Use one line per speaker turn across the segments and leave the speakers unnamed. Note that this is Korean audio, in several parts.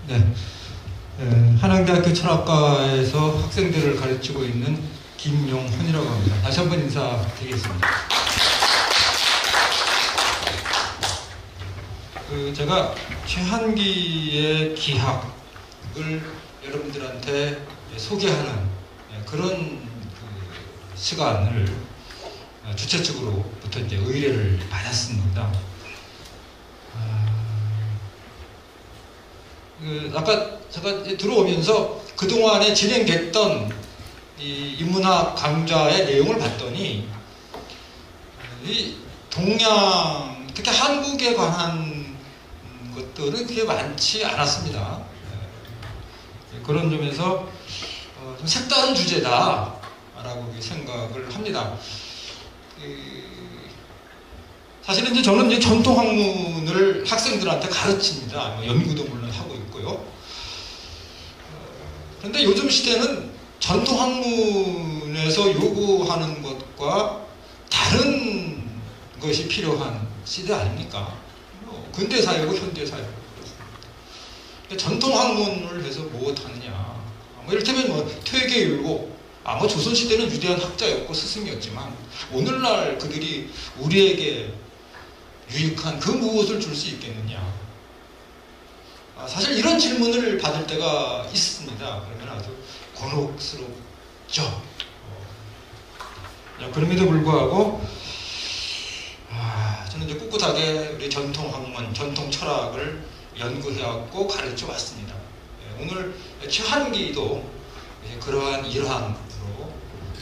네. 한양대학교 철학과에서 학생들을 가르치고 있는 김용훈이라고 합니다. 다시 한번 인사드리겠습니다. 제가 최한기의 기학을 여러분들한테 소개하는 그런 시간을 주최 측으로부터 이제 의뢰를 받았습니다. 아까 제가 들어오면서 그동안에 진행됐던 이 인문학 강좌의 내용을 봤더니 이 동양, 특히 한국에 관한 것들은 그렇게 많지 않았습니다. 그런 점에서 좀 색다른 주제다라고 생각을 합니다. 사실은 이제 저는 이제 전통학문을 학생들한테 가르칩니다. 연구도 물론 하고 있고요. 그런데 요즘 시대는 전통학문에서 요구하는 것과 다른 것이 필요한 시대 아닙니까? 근대사회고 현대사회고 그렇습니다. 전통학문을 해서 무엇하느냐. 이를테면 퇴계율고, 조선시대는 위대한 학자였고 스승이었지만 오늘날 그들이 우리에게 유익한 그 무엇을 줄 수 있겠느냐. 사실 이런 질문을 받을 때가 있습니다. 그러면 아주 곤혹스럽죠. 그럼에도 불구하고 저는 이제 꿋꿋하게 우리 전통학문, 전통철학을 연구해왔고 가르쳐 왔습니다. 오늘 최한기도 그러한 일환으로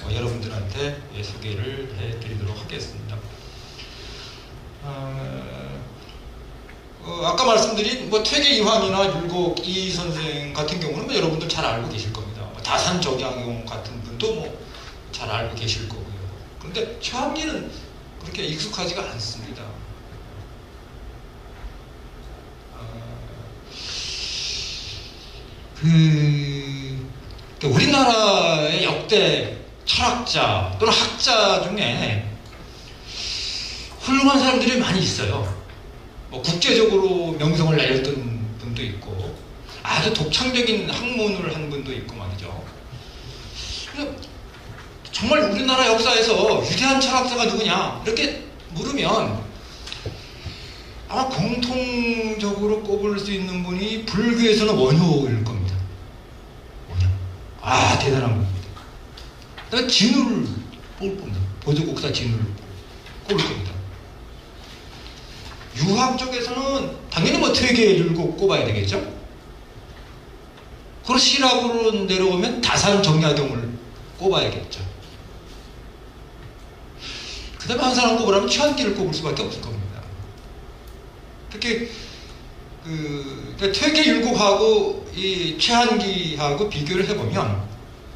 여러분들한테 소개를 해드리도록 하겠습니다. 아까 말씀드린 퇴계이황이나 율곡 이 선생 같은 경우는 여러분들 잘 알고 계실 겁니다. 다산적양용 같은 분도 잘 알고 계실 거고요. 그런데 최한기는 그렇게 익숙하지가 않습니다. 우리나라의 역대 철학자 또는 학자 중에 훌륭한 사람들이 많이 있어요. 국제적으로 명성을 날렸던 분도 있고 아주 독창적인 학문을 한 분도 있고 말이죠. 정말 우리나라 역사에서 위대한 철학자가 누구냐 이렇게 물으면 아마 공통적으로 꼽을 수 있는 분이 불교에서는 원효일 겁니다. 원효. 대단한 분입니다. 그다음에 진우를 꼽을 겁니다. 보조국사 진우를 꼽을 겁니다. 유학 쪽에서는 당연히 퇴계율곡 꼽아야 되겠죠? 그리고 시락으로 내려오면 다산 정약용을 꼽아야겠죠. 그 다음에 한 사람 꼽으라면 최한기를 꼽을 수밖에 없을 겁니다. 특히 퇴계율곡하고 이 최한기하고 비교를 해보면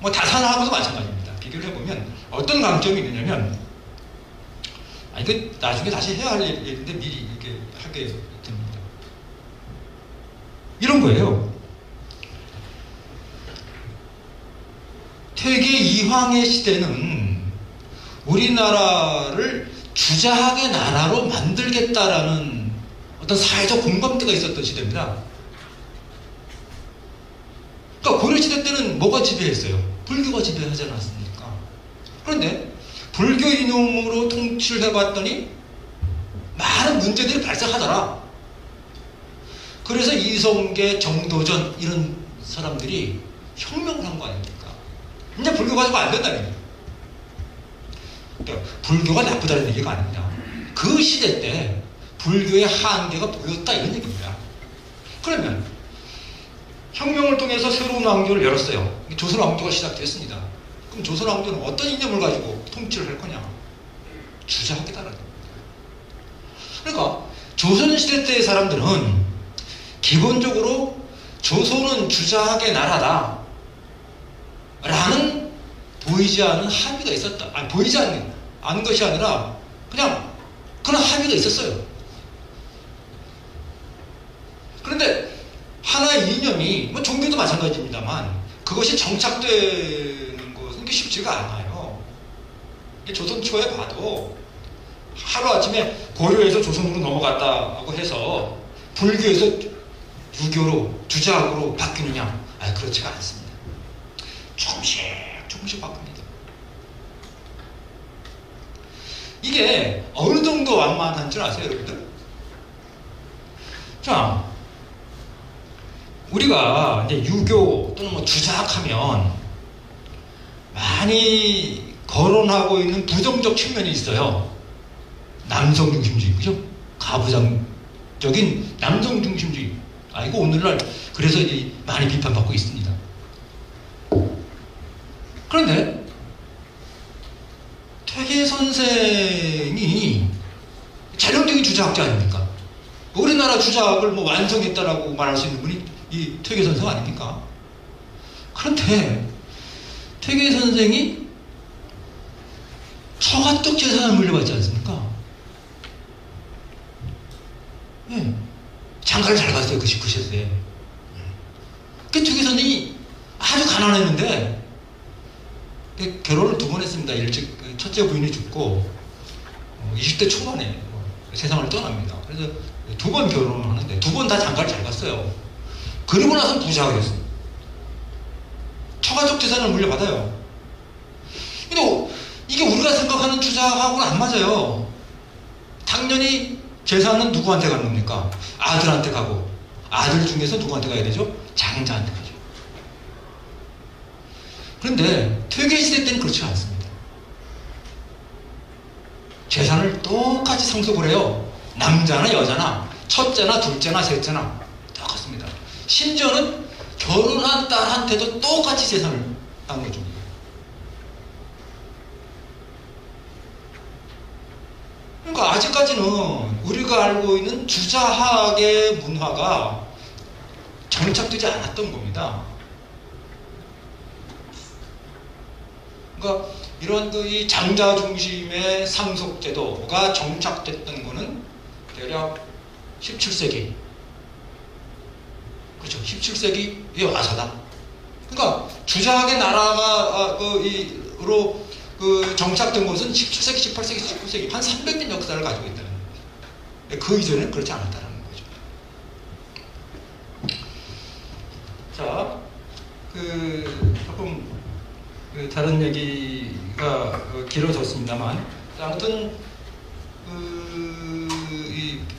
다산하고도 마찬가지입니다. 비교를 해보면 어떤 강점이 있느냐면 나중에 다시 해야 할 얘기인데 미리 이렇게 하게 됩니다. 이런 거예요. 퇴계 이황의 시대는 우리나라를 주자학의 나라로 만들겠다라는 어떤 사회적 공감대가 있었던 시대입니다. 그러니까 고려시대 때는 뭐가 지배했어요? 불교가 지배하지 않았습니까? 그런데 불교 이념으로 통치를 해봤더니 많은 문제들이 발생하더라. 그래서 이성계, 정도전 이런 사람들이 혁명을 한 거 아닙니까? 이제 불교 가지고 안 된다는 얘기예요. 그러니까 불교가 나쁘다는 얘기가 아닙니다. 그 시대 때 불교의 한계가 보였다 이런 얘기입니다. 그러면 혁명을 통해서 새로운 왕조를 열었어요. 조선 왕조가 시작됐습니다. 그럼 조선 왕조는 어떤 이념을 가지고 통치를 할 거냐? 주자학이다라는 겁니다. 그러니까 조선시대 때의 사람들은 기본적으로 조선은 주자학의 나라다 라는 보이지 않은 합의가 있었다. 보이지 않은 것이 아니라 그냥 그런 합의가 있었어요. 그런데 하나의 이념이 종교도 마찬가지입니다만 그것이 정착되는 것은 쉽지가 않아요. 조선 초에 봐도 하루아침에 고려에서 조선으로 넘어갔다고 해서 불교에서 유교로, 주작으로 바뀌느냐? 그렇지가 않습니다. 조금씩 바뀝니다. 이게 어느 정도 완만한 줄 아세요, 여러분들? 자, 우리가 이제 유교 또는 뭐 주작하면 많이 거론하고 있는 부정적 측면이 있어요. 남성 중심주의, 그죠? 가부장적인 남성 중심주의. 이거 오늘날 그래서 많이 비판받고 있습니다. 그런데 퇴계 선생이 전형적인 주자학자 아닙니까? 우리나라 주자학을 뭐 완성했다라고 말할 수 있는 분이 이 퇴계 선생 아닙니까? 그런데 퇴계 선생이 처가적 재산을 물려받지 않습니까? 예. 장가를 잘 갔어요, 그 시대에. 그 퇴계 선생이 아주 가난했는데 결혼을 2번 했습니다. 일찍 첫째 부인이 죽고 20대 초반에 세상을 떠납니다. 그래서 2번 결혼을 하는데 2번 다 장가를 잘 갔어요. 그리고 나서 부자가 됐어요. 처가적 재산을 물려받아요. 근데 이게 우리가 생각하는 주자하고는 안 맞아요. 당연히 재산은 누구한테 가는 겁니까? 아들한테 가고, 아들 중에서 누구한테 가야 되죠? 장자한테 가죠. 그런데 퇴계시대 때는 그렇지 않습니다. 재산을 똑같이 상속을 해요. 남자나 여자나, 첫째나 둘째나 셋째나 똑같습니다. 심지어는 결혼한 딸한테도 똑같이 재산을 나눠줍니다. 그러니까 아직까지는 우리가 알고 있는 주자학의 문화가 정착되지 않았던 겁니다. 그러니까 이런 이 장자 중심의 상속제도가 정착됐던 거는 대략 17세기. 그렇죠. 17세기에 와서다. 그러니까 주자학의 나라가 정착된 것은 17세기, 18세기, 19세기 한 300년 역사를 가지고 있다는 거예요. 그 이전에는 그렇지 않았다는 거죠. 자, 조금 다른 얘기가 길어졌습니다만, 아무튼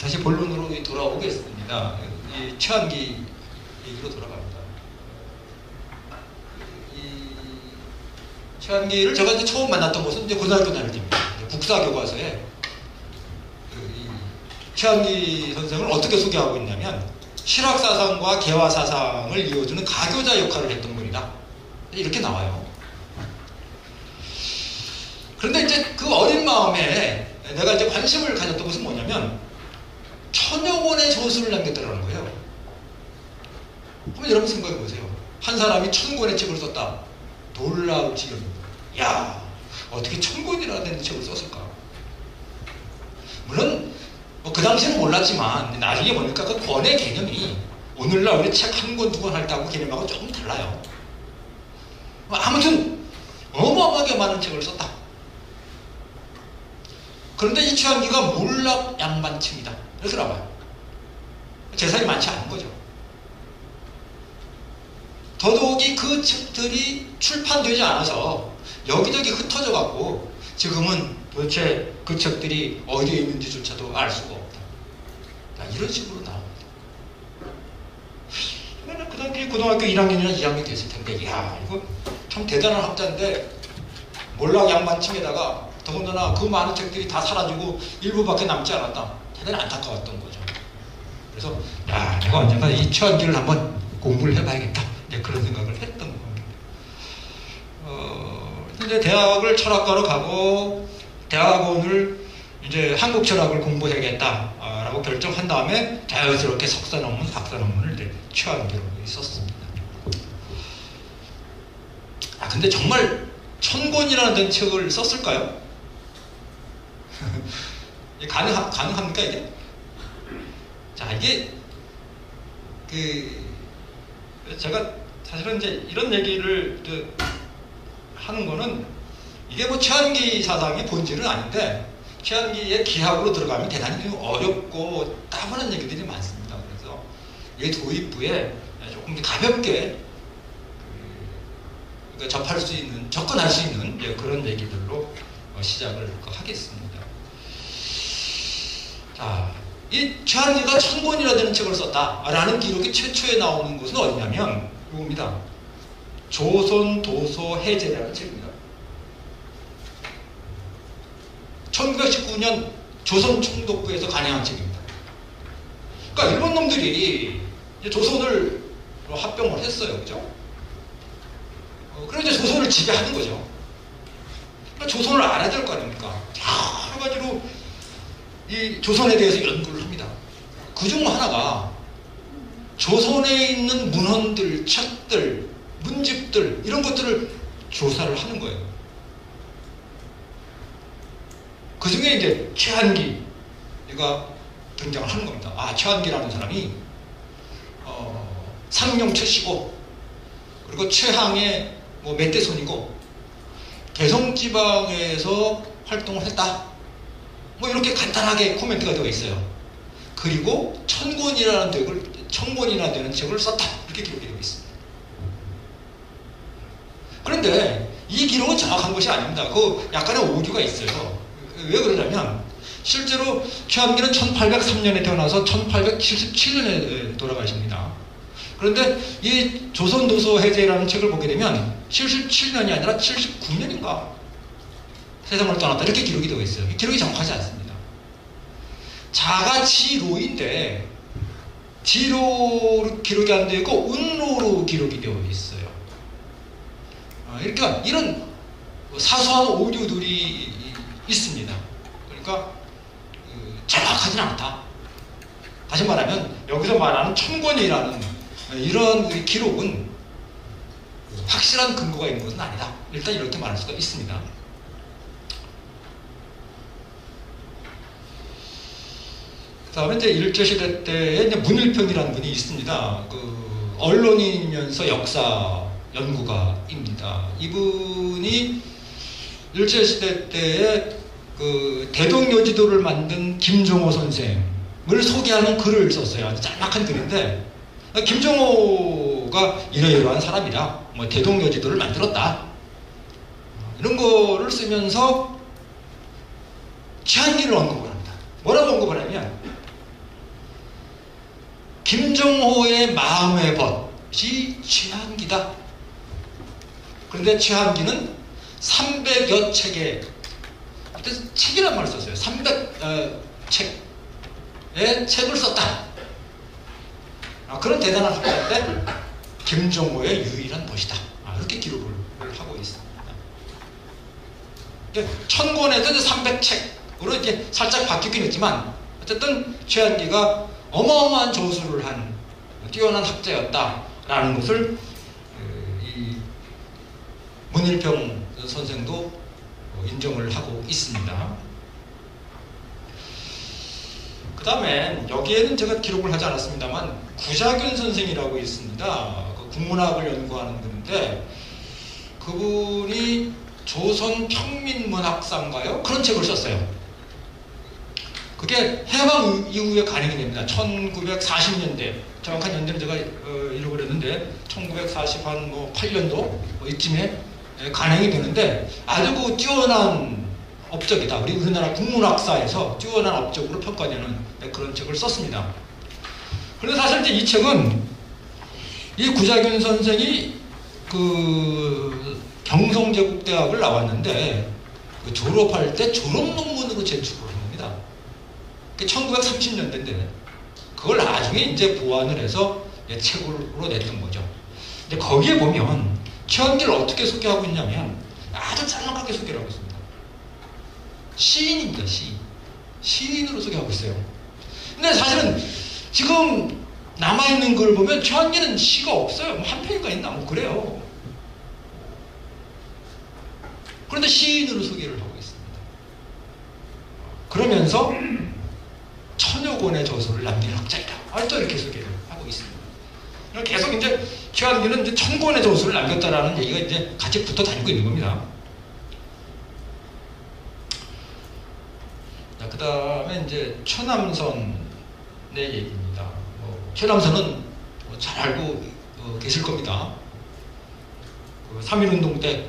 다시 본론으로 돌아오겠습니다. 이 최한기 얘기로 돌아갑니다. 최한기를 제가 이제 처음 만났던 곳은 이제 고등학교 다닐 때입니다. 국사교과서에 최한기 선생을 어떻게 소개하고 있냐면 실학사상과 개화사상을 이어주는 가교자 역할을 했던 분이다. 이렇게 나와요. 그런데 이제 그 어린 마음에 내가 이제 관심을 가졌던 것은 뭐냐면 천여 권의 저술을 남겼다는 거예요. 한번 여러분 생각해 보세요. 한 사람이 1000권의 책을 썼다. 놀라울 지경입니다. 야, 어떻게 1000권이나 되는 책을 썼을까? 물론 그 당시에는 몰랐지만 나중에 보니까 그 권의 개념이 오늘날 우리 책 한 권, 2권 할 때하고 개념하고 조금 달라요. 아무튼 어마어마하게 많은 책을 썼다. 그런데 이 최한기가 몰락 양반층이다. 그래서 나와요. 재산이 많지 않은 거죠. 더더욱이 그 책들이 출판되지 않아서 여기저기 흩어져 갖고 지금은 도대체 그 책들이 어디에 있는지조차도 알 수가 없다. 이런 식으로 나옵니다. 그 당시에 고등학교 1학년이나 2학년 됐을 텐데, 이야, 이거 참 대단한 학자인데 몰락 양반층에다가 더군다나 그 많은 책들이 다 사라지고 일부밖에 남지 않았다. 대단히 안타까웠던 거죠. 그래서 야, 내가 언젠가 이 최한기를 한번 공부를 해봐야겠다. 그런 생각을 했던 겁니다. 이제 대학을 철학과로 가고 대학원을 이제 한국 철학을 공부해야겠다라고 결정한 다음에 자연스럽게 석사 논문, 박사 논문을 이제 최한기로 썼습니다. 근데 정말 1000권이라는 책을 썼을까요? 가능합니까 이게? 자, 이게 제가 사실은 이제 이런 얘기를 하는 거는 이게 뭐 최한기 사상의 본질은 아닌데 최한기의 기학으로 들어가면 대단히 어렵고 따분한 얘기들이 많습니다. 그래서 이 도입부에 조금 가볍게 접할 수 있는, 접근할 수 있는 그런 얘기들로 시작을 하겠습니다. 자, 이 최한기가 1000권이나 되는 책을 썼다라는 기록이 최초에 나오는 곳은 어디냐면 이겁니다. 조선도서해제라는 책입니다. 1919년 조선총독부에서 간행한 책입니다. 그러니까 일본 놈들이 조선을 합병을 했어요. 그죠? 그래서 이제 조선을 지배하는 거죠. 그러니까 조선을 알아야 될 거 아닙니까? 여러 가지로 이 조선에 대해서 연구를 합니다. 그 중 하나가 조선에 있는 문헌들, 책들, 문집들 이런 것들을 조사를 하는 거예요. 그 중에 이제 최한기가 등장을 하는 겁니다. 아, 최한기라는 사람이 상룡 최씨고, 그리고 최항의 맏대손이고, 개성지방에서 활동을 했다. 이렇게 간단하게 코멘트가 되어 있어요. 그리고 1000권이나 되는 책을 썼다. 이렇게 기록이 되어 있습니다. 그런데 이 기록은 정확한 것이 아닙니다. 그 약간의 오류가 있어요. 왜 그러냐면 실제로 최한기는 1803년에 태어나서 1877년에 돌아가십니다. 그런데 이 조선도서해제라는 책을 보게 되면 77년이 아니라 79년인가 세상을 떠났다 이렇게 기록이 되어 있어요. 기록이 정확하지 않습니다. 자가지로인데 지로로 기록이 안 되어 있고 은로로 기록이 되어 있어요. 그러니까 이런 사소한 오류들이 있습니다. 그러니까 정확하진 않다. 다시 말하면 여기서 말하는 1000권이라는 이런 기록은 확실한 근거가 있는 것은 아니다. 일단 이렇게 말할 수가 있습니다. 그 다음에 이제 일제시대 때에 이제 문일평이라는 분이 있습니다. 그 언론인이면서 역사 연구가입니다. 이분이 일제시대 때에 그 대동여지도를 만든 김종호 선생을 소개하는 글을 썼어요. 아주 짤막한 글인데, 김종호가 이러이러한 사람이다. 대동여지도를 만들었다. 이런 거를 쓰면서 최한기를 언급을 합니다. 뭐라고 언급을 하냐면, 김종호의 마음의 벗이 최한기다. 그런데 최한기는 300여 책의, 그때 책이란 말을 썼어요. 300책의 책을 썼다. 그런 대단한 학자인데 김종호의 유일한 벗이다. 이렇게 기록을 하고 있습니다. 1000권에서 300책으로 이렇게 살짝 바뀌긴 했지만 어쨌든 최한기가 어마어마한 저술을 한 뛰어난 학자였다라는 것을 이 문일평 선생도 인정을 하고 있습니다. 그 다음에 여기에는 제가 기록을 하지 않았습니다만 구자균 선생이라고 있습니다. 그 국문학을 연구하는 분인데 그분이 조선평민문학사인가요? 그런 책을 썼어요. 그게 해방 이후에 간행이 됩니다. 1940년대, 정확한 연대는 제가 잃어버렸는데 1948년도 이쯤에 간행이 되는데 아주 그 뛰어난 업적이다. 우리나라 국문학사에서 뛰어난 업적으로 평가되는 그런 책을 썼습니다. 그런데 사실 이제 이 책은 이 구자균 선생이 그 경성제국대학을 나왔는데 그 졸업할 때 졸업 논문으로 제출을 한 겁니다. 그게 1930년대인데 그걸 나중에 이제 보완을 해서 책으로 냈던 거죠. 근데 거기에 보면 최한기를 어떻게 소개하고 있냐면 아주 짤막하게 소개를 하고 있습니다. 시인입니다. 시인으로 소개하고 있어요. 근데 사실은 지금 남아있는 걸 보면 최한기는 시가 없어요. 한 페이지가 있나? 그래요. 그런데 시인으로 소개를 하고 있습니다. 그러면서 1000여 권의 저서를 남긴 학자이다. 또 이렇게 소개를 하고 있습니다. 계속 이제 최한기는 이제 1000권의 저서를 남겼다라는 얘기가 이제 같이 붙어 다니고 있는 겁니다. 자, 그 다음에 이제 최남선의 얘기입니다. 최남선은 잘 알고 계실 겁니다. 그 3.1운동 때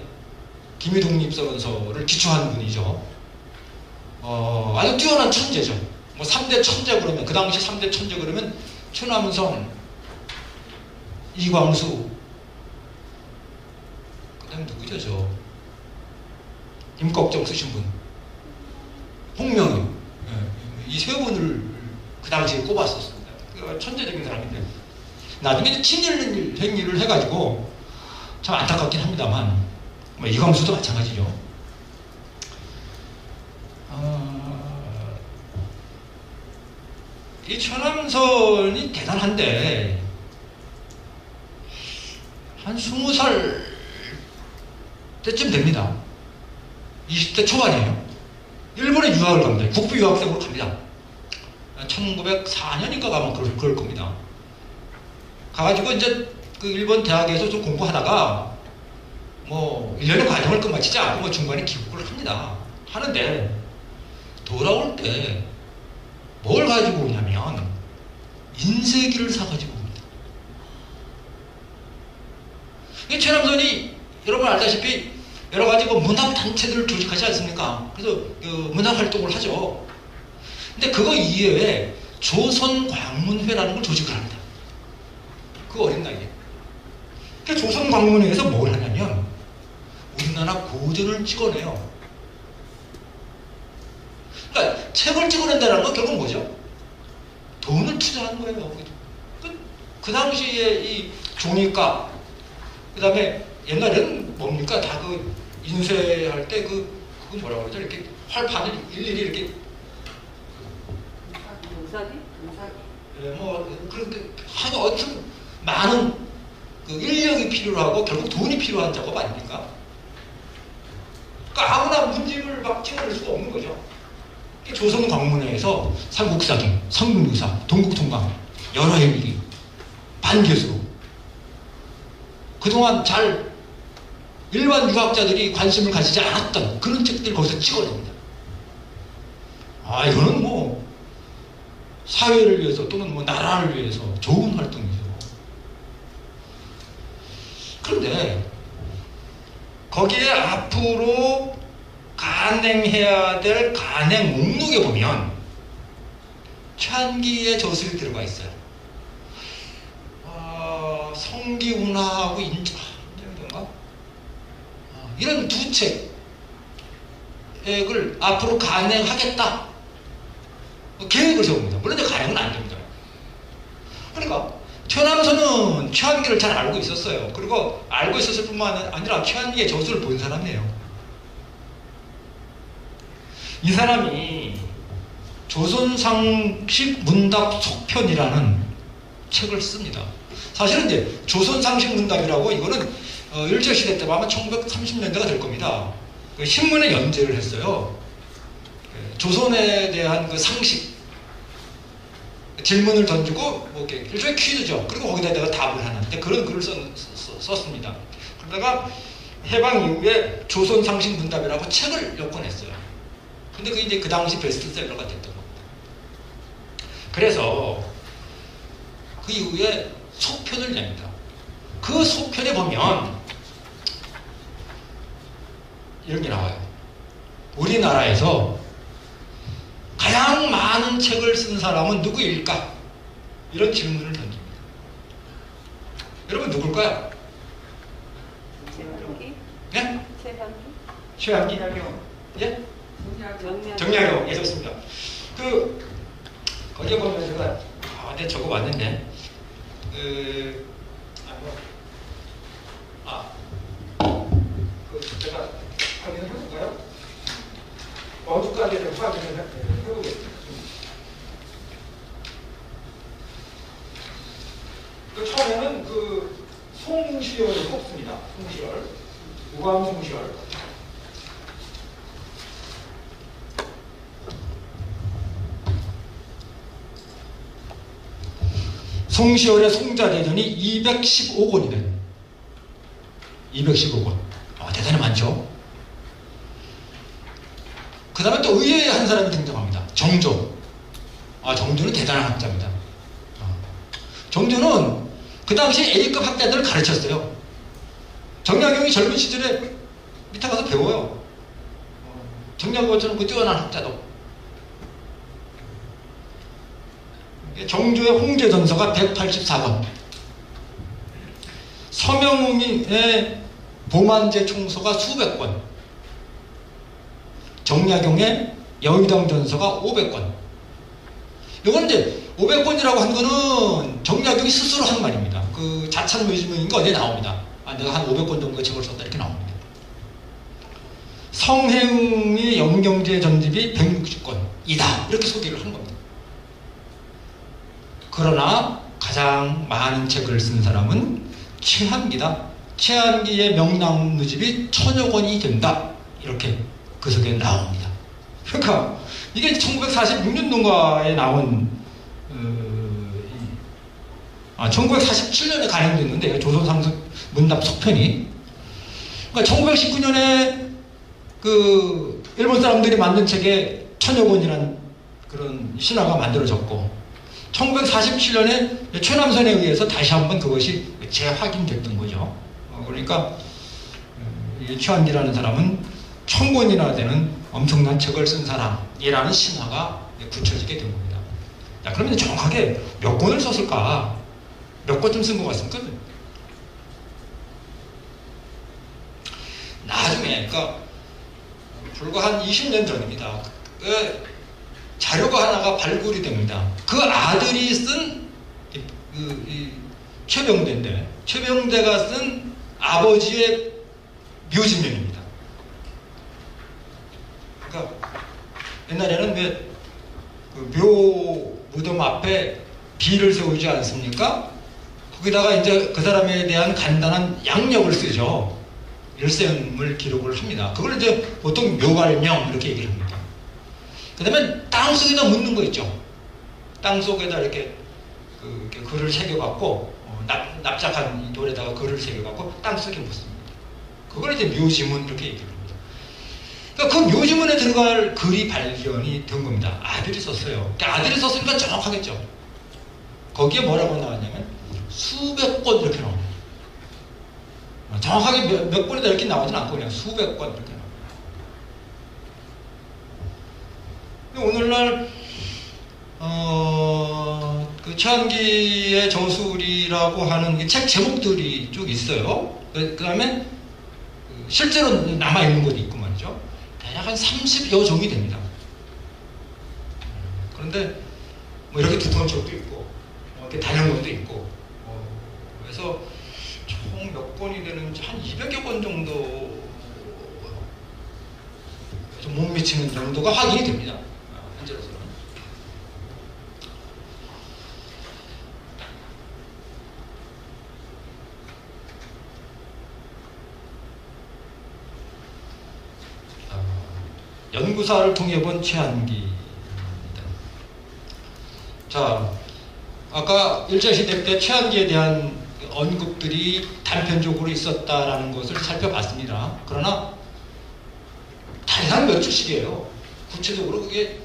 기미독립선언서를 기초한 분이죠. 아주 뛰어난 천재죠. 뭐 3대 천재 그러면, 그 당시 3대 천재 그러면 최남선, 이광수, 그 다음에 누구죠? 임꺽정 쓰신 분, 홍명희, 이 세 분을 그 당시에 꼽았었습니다. 천재적인 사람인데 나중에 친일 행위를 해가지고 참 안타깝긴 합니다만, 뭐 이광수도 마찬가지죠. 이 최남선이 대단한데 한 20살 때쯤 됩니다. 20대 초반이에요. 일본에 유학을 갑니다. 국부 유학생으로 갑니다. 1904년인가 가면 그럴 겁니다. 가가지고 이제 그 일본 대학에서 좀 공부하다가 뭐 1년의 과정을 끝마치지 않고 뭐 중간에 귀국을 합니다. 하는데 돌아올 때 뭘 가지고 오냐면 인쇄기를 사가지고 옵니다. 이 최남선이 여러분 알다시피 여러 가지 뭐 문학 단체들을 조직하지 않습니까? 그래서 그 문학 활동을 하죠. 근데 그거 이외에 조선광문회라는 걸 조직을 합니다. 그 어린 나이에. 그 조선광문회에서 뭘 하냐면 우리나라 고전을 찍어내요. 그러니까 책을 찍어낸다는 건 결국 뭐죠? 돈을 투자하는 거예요. 그 당시에 이 종이값, 그 다음에 옛날에는 뭡니까? 다 그 인쇄할 때 그거 뭐라고 그러죠? 이렇게 활판을 일일이 이렇게
동사기?
예, 뭐 그렇게 하여튼 많은 그 인력이 필요하고 결국 돈이 필요한 작업 아닙니까? 그러니까 아무나 문집을 막 찍어낼 수가 없는 거죠. 조선광문회에서 삼국사기, 성균유사, 동국통강 여러 일기, 반개수로 그동안 잘 일반 유학자들이 관심을 가지지 않았던 그런 책들 거기서 찍어냅니다. 이거는 뭐 사회를 위해서 또는 뭐 나라를 위해서 좋은 활동이죠. 그런데 거기에 앞으로 간행해야 될 간행 목록에 보면 최한기의 저술이 들어가 있어요. 성기운하하고 인정인가? 이런 두 책을 앞으로 간행하겠다 계획을 세웁니다. 물론 이제 간행은 안 됩니다. 그러니까 최남선은 최한기를 잘 알고 있었어요. 그리고 알고 있었을 뿐만 아니라 최한기의 저술을 본 사람이에요. 이 사람이 조선상식 문답 속편이라는 책을 씁니다. 사실은 이제 조선상식 문답이라고 이거는 일제시대 때 아마 1930년대가 될 겁니다. 그 신문에 연재를 했어요. 조선에 대한 그 상식 질문을 던지고 뭐 이렇게 일종의 퀴즈죠. 그리고 거기다 내가 답을 하는데 그런 글을 썼습니다. 그러다가 해방 이후에 조선상식 문답이라고 책을 몇 권 했어요. 근데 그게 이제 그 당시 베스트셀러가 됐던 겁니다. 그래서 그 이후에 속편을 냅니다. 그 속편에 보면 이런 게 나와요. 우리나라에서 가장 많은 책을 쓴 사람은 누구일까? 이런 질문을 던집니다. 여러분 누굴까요?
최한기?
네?
최한기?
최한기? 예? 정약용. 예, 좋습니다. 거기에 보면 제가 내 적어 왔는데 제가 확인을 해볼까요? 어디까지를 확인을 해보겠습니다. 처음에는 송시열을 뽑습니다. 송시열, 우암 송시열. 송시열의 송자대전이 215권이래요. 215권. 대단히 많죠? 그 다음에 또 의외의 한 사람이 등장합니다. 정조. 정조는 대단한 학자입니다. 정조는 그 당시 A급 학자들을 가르쳤어요. 정약용이 젊은 시절에 밑에 가서 배워요. 정약용처럼 그 뛰어난 학자도. 정조의 홍제전서가 184권, 서명웅의 보만제 총서가 수백 권, 정약용의 여의당 전서가 500권. 이건 이제 500권이라고 한 거는 정약용이 스스로 한 말입니다. 그 자찬묘지문인 거 어디에 나옵니다. 내가 한 500권 정도의 책을 썼다 이렇게 나옵니다. 성혜웅의 영경제 전집이 160권이다 이렇게 소개를 한 겁니다. 그러나 가장 많은 책을 쓴 사람은 최한기다. 최한기의 명랑누집이 1000여 권이 된다. 이렇게 그 속에 나옵니다. 그러니까 이게 1946년도가에 나온 1947년에 간행됐는데 조선상습 문답 속편이, 그러니까 1919년에 그 일본 사람들이 만든 책에 1000여 권이라는 그런 신화가 만들어졌고 1947년에 최남선에 의해서 다시 한번 그것이 재확인됐던 거죠. 그러니까 이 최한기라는 사람은 1000권이나 되는 엄청난 책을 쓴 사람이라는 신화가 굳혀지게 된 겁니다. 자, 그러면 정확하게 몇 권을 썼을까? 몇 권쯤 쓴 것 같습니까? 나중에, 그러니까 불과 한 20년 전입니다. 그 자료가 하나가 발굴이 됩니다. 그 아들이 쓴 최병대인데, 최병대가 쓴 아버지의 묘지면입니다. 그러니까 옛날에는 왜 묘 무덤 앞에 비를 세우지 않습니까? 거기다가 이제 그 사람에 대한 간단한 양력을 쓰죠. 일생을 기록을 합니다. 그걸 이제 보통 묘갈명 이렇게 얘기를 합니다. 그 다음에 땅 속에다 묻는 거 있죠. 땅 속에다 이렇게 글을 새겨갖고 납작한 돌에다가 글을 새겨갖고 땅 속에 묻습니다. 그걸 이제 묘지문 이렇게 얘기를 합니다. 그러니까 그 묘지문에 들어갈 글이 발견이 된 겁니다. 아들이 썼어요. 그러니까 아들이 썼으니까 정확하겠죠. 거기에 뭐라고 나왔냐면 수백 권 이렇게 나옵니다. 정확하게 몇 권이다 이렇게 나오진 않고 그냥 수백 권 이렇게 나옵니다. 오늘날 그 최한기의 저술이라고 하는 책 제목들이 쭉 있어요. 그 다음에 실제로 남아있는 것도 있고 말이죠. 대략 한 30여 종이 됩니다. 그런데 뭐 이렇게 두꺼운 책도 있고 이렇게 단연 것도 있고 그래서 총 몇 권이 되는지 한 200여 권 정도 좀 못 미치는 정도가 확인이 됩니다. 현재로서는. 연구사를 통해 본 최한기입니다. 자, 아까 일제시대 때 최한기에 대한 언급들이 단편적으로 있었다라는 것을 살펴봤습니다. 그러나 다양한 몇 줄씩이에요. 구체적으로 그게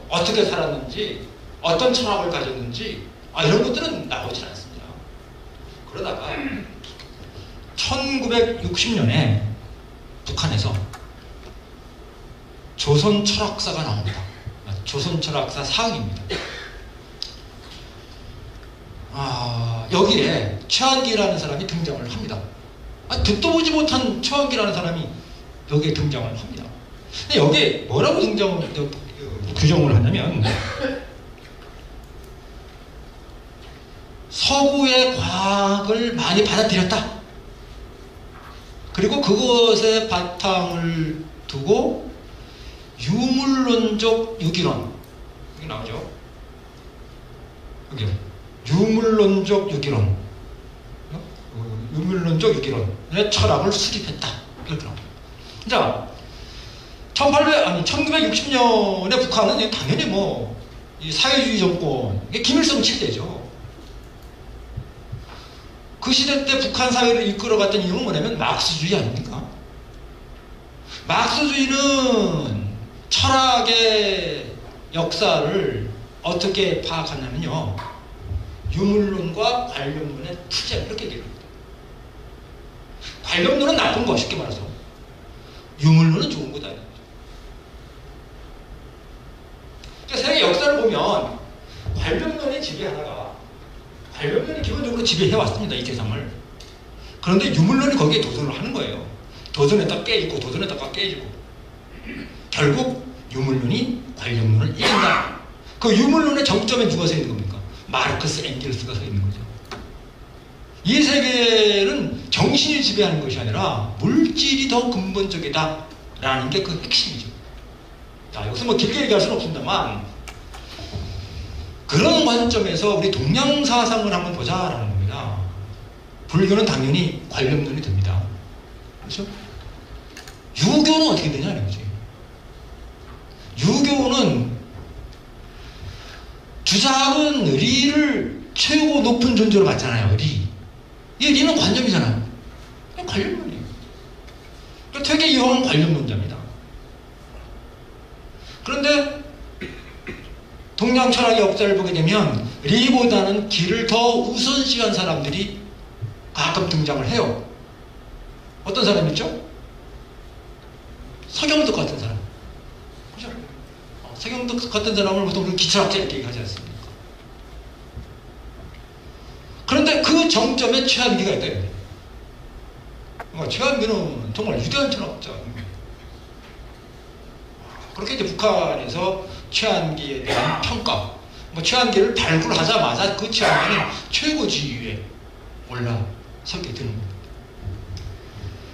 어떻게 살았는지, 어떤 철학을 가졌는지 이런 것들은 나오질 않습니다. 그러다가 1960년에 북한에서 조선 철학사가 나옵니다. 조선 철학사 사흥입니다. 여기에 최한기라는 사람이 등장을 합니다. 듣도 보지 못한 최한기라는 사람이 여기에 등장을 합니다. 근데 여기에 뭐라고 규정을 하냐면 서구의 과학을 많이 받아들였다. 그리고 그것에 바탕을 두고 유물론적 유기론, 여기 나오죠. 여기 유물론적 유기론, 유물론적 유기론의 철학을 수립했다. 이렇게 나옵니다. 자, 1960년에 북한은 당연히 이 사회주의 정권, 이게 김일성 체제죠. 그 시대 때 북한 사회를 이끌어갔던 이유는 뭐냐면 막스주의 아닙니까? 막스주의는 철학의 역사를 어떻게 파악하냐면요. 유물론과 관념론의 투쟁, 이렇게 얘기합니다. 관념론은 나쁜 거, 쉽게 말해서. 유물론은 좋은 거다. 그러니까 세계 역사를 보면 관념론이 지배하다가 관념론이 기본적으로 지배해왔습니다, 이 세상을. 그런데 유물론이 거기에 도전을 하는 거예요. 도전했다 깨지고 도전했다가 깨지고 결국 유물론이 관념론을 이긴다. 그 유물론의 정점에 누가 서 있는 겁니까? 마르크스, 엥겔스가 서 있는 거죠. 이 세계는 정신이 지배하는 것이 아니라 물질이 더 근본적이다 라는 게 그 핵심이죠. 자, 여기서 뭐 길게 얘기할 수는 없습니다만 그런 관점에서 우리 동양 사상을 한번 보자라는 겁니다. 불교는 당연히 관념론이 됩니다. 그렇죠? 유교는 어떻게 되냐는 거지. 유교는 주작은 리를 최고 높은 존재로 봤잖아요. 리. 이 리는 관념이잖아요. 관념론이에요. 그러니까 퇴계 이황은 관념론자입니다. 그런데 동양 철학의 역사를 보게 되면 리보다는 기를 더 우선시한 사람들이 가끔 등장을 해요. 어떤 사람이죠? 서경덕 같은 사람. 그죠? 서경덕 같은 사람을 보통 우리는 기철학자 이렇게 얘기하지 않습니까? 그런데 그 정점에 최한기가 있다. 최한기는 정말 위대한 철학자. 그렇게 이제 북한에서 최한기에 대한 평가, 최한기를 발굴하자마자 그 최한기는 최고 지위에 올라서게 되는 겁니다.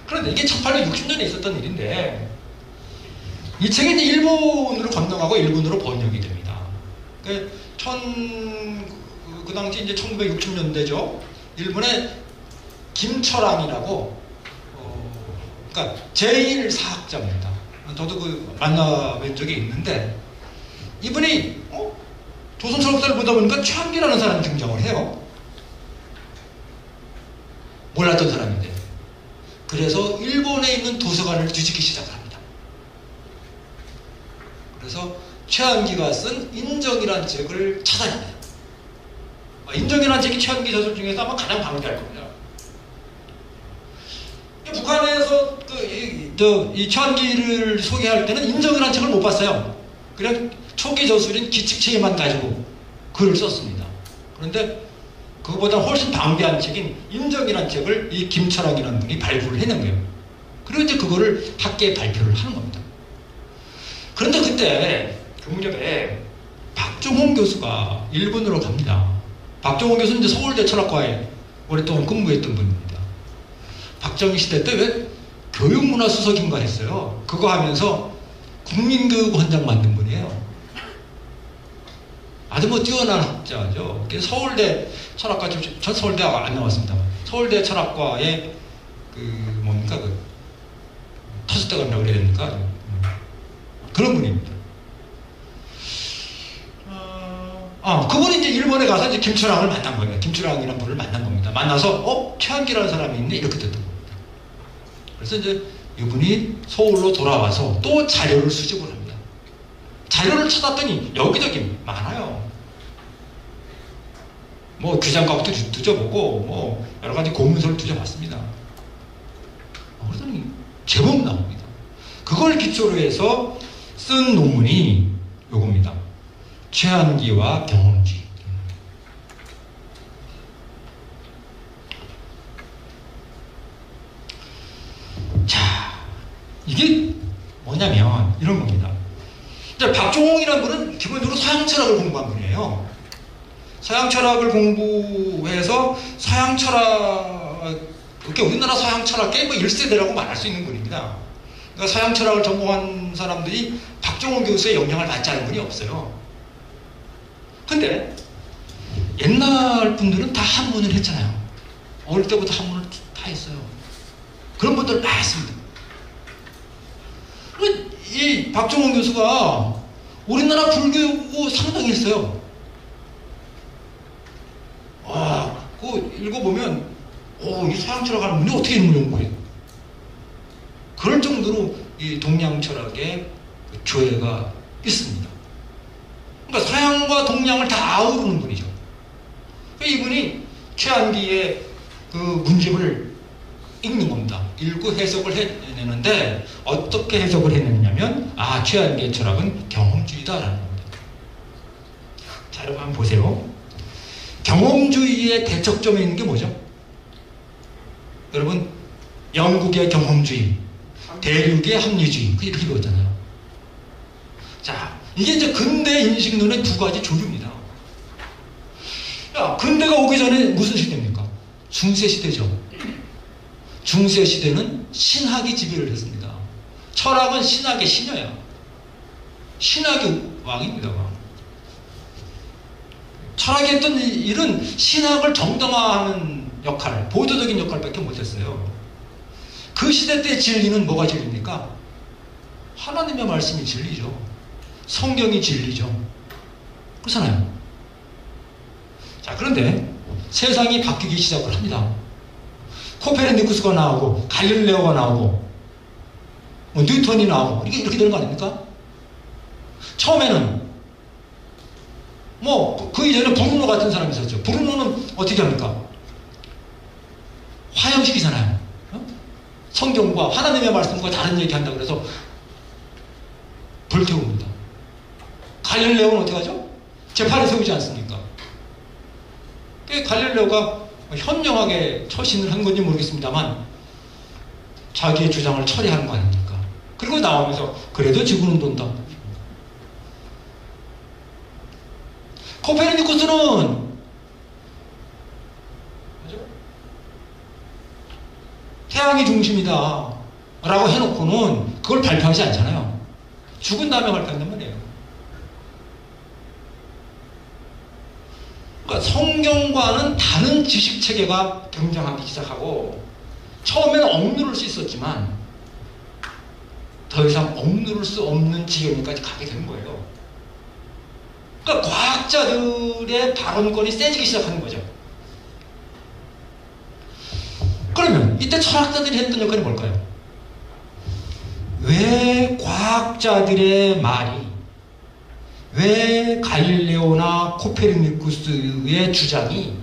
그런데 이게 1860년에 있었던 일인데 이 책이 이제 일본으로 건너가고 일본으로 번역이 됩니다. 그 당시 이제 1960년대죠. 일본의 김철왕이라고 그러니까 제1사학자입니다. 저도 그 만나뵌 적이 있는데 이분이 조선 철학사를 보다 보니까 최한기라는 사람이 등장을 해요. 몰랐던 사람인데. 그래서 일본에 있는 도서관을 뒤집기 시작을 합니다. 그래서 최한기가 쓴 인정이라는 책을 찾아냅니다. 인정이라는 책이 최한기 저술 중에서 아마 가장 방대할 겁니다. 북한에서 이 최한기를 소개할 때는 인정이라는 책을 못 봤어요. 그냥 초기 저술인 기칙체계만 가지고 글을 썼습니다. 그런데 그거보다 훨씬 방대한 책인 인정이라는 책을 이 김철왕이라는 분이 발굴을 해낸 거예요. 그리고 이제 그거를 학계에 발표를 하는 겁니다. 그런데 그때 그 무렵에 박종홍 교수가 일본으로 갑니다. 박종홍 교수는 이제 서울대 철학과에 오랫동안 근무했던 분입니다. 박정희 시대 때 왜 교육문화 수석인가 했어요. 그거 하면서 국민교육원장 만든 분이에요. 아주 뭐 뛰어난 학자죠. 서울대 철학과, 전 서울대 안 나왔습니다. 서울대 철학과의 터줏대감이라고 그래야 됩니까? 그런 분입니다. 그분이 이제 일본에 가서 이제 김철왕을 만난 거예요. 김철왕이라는 분을 만난 겁니다. 만나서, 최한기라는 사람이 있네? 이렇게 됐던 겁니다. 그래서 이제 이분이 서울로 돌아와서 또 자료를 수집을 합니다. 자료를 찾았더니 여기저기 많아요. 규장과부터 뒤져보고, 여러 가지 고문서를 뒤져봤습니다. 그러더니 제법 나옵니다. 그걸 기초로 해서 쓴 논문이 요겁니다. 최한기와 경험주의. 자, 이게 뭐냐면 이런 겁니다. 박종홍이라는 분은 기본적으로 서양 철학을 공부한 분이에요. 서양 철학을 공부해서 서양 철학, 그게 우리나라 서양 철학계 1세대라고 말할 수 있는 분입니다. 그러니까 서양 철학을 전공한 사람들이 박종홍 교수의 영향을 받지 않은 분이 없어요. 근데 옛날 분들은 다 한문을 했잖아요. 어릴 때부터 한문을 다 했어요. 그런 분들 많습니다. 이 박종홍 교수가 우리나라 불교 상당히 했어요. 그거 읽어보면 이 서양 철학하는 분이 어떻게 인문 연구해요? 그럴 정도로 이 동양 철학에 조예가 있습니다. 그러니까 서양과 동양을 다 아우르는 분이죠. 이분이 최한기의 그 문집을 읽는 겁니다. 읽고 해석을 해내는데 어떻게 해석을 해내냐면 최한기의 철학은 경험주의다라는 겁니다. 자, 여러분 한번 보세요. 경험주의의 대척점에 있는 게 뭐죠? 여러분, 영국의 경험주의, 대륙의 합리주의, 이렇게 읽었잖아요. 자, 이게 이제 근대 인식론의 두 가지 조류입니다. 근대가 오기 전에 무슨 시대입니까? 중세 시대죠. 중세 시대는 신학이 지배를 했습니다. 철학은 신학의 신녀야. 신학의 왕입니다. 철학이 했던 일은 신학을 정당화하는 역할, 보도적인 역할밖에 못했어요. 그 시대 때 진리는 뭐가 진리입니까? 하나님의 말씀이 진리죠. 성경이 진리죠. 그렇잖아요. 자, 그런데 세상이 바뀌기 시작을 합니다. 코페르니쿠스가 나오고 갈릴레오가 나오고 뉴턴이 나오고 이렇게 되는 거 아닙니까? 처음에는 그 이전에 브루노 같은 사람이 있었죠. 브루노는 어떻게 합니까? 화형시키잖아요. 성경과 하나님의 말씀과 다른 얘기한다 그래서 불태웁니다. 갈릴레오는 어떻게 하죠? 재판에 세우지 않습니까? 갈릴레오가 현명하게 처신을 한 건지 모르겠습니다만 자기의 주장을 처리하는 거 아닙니까? 그리고 나오면서 그래도 지구는 돈다. 코페르니쿠스는 태양이 중심이다 라고 해놓고는 그걸 발표하지 않잖아요. 죽은 다음에 발표한단 말이에요. 그러니까 성경과는 다른 지식체계가 등장하기 시작하고 처음에는 억누를 수 있었지만 더 이상 억누를 수 없는 지경까지 가게 된 거예요. 그러니까 과학자들의 발언권이 세지기 시작하는 거죠. 그러면 이때 철학자들이 했던 역할이 뭘까요? 왜 과학자들의 말이, 왜 갈릴레오나 코페르니쿠스의 주장이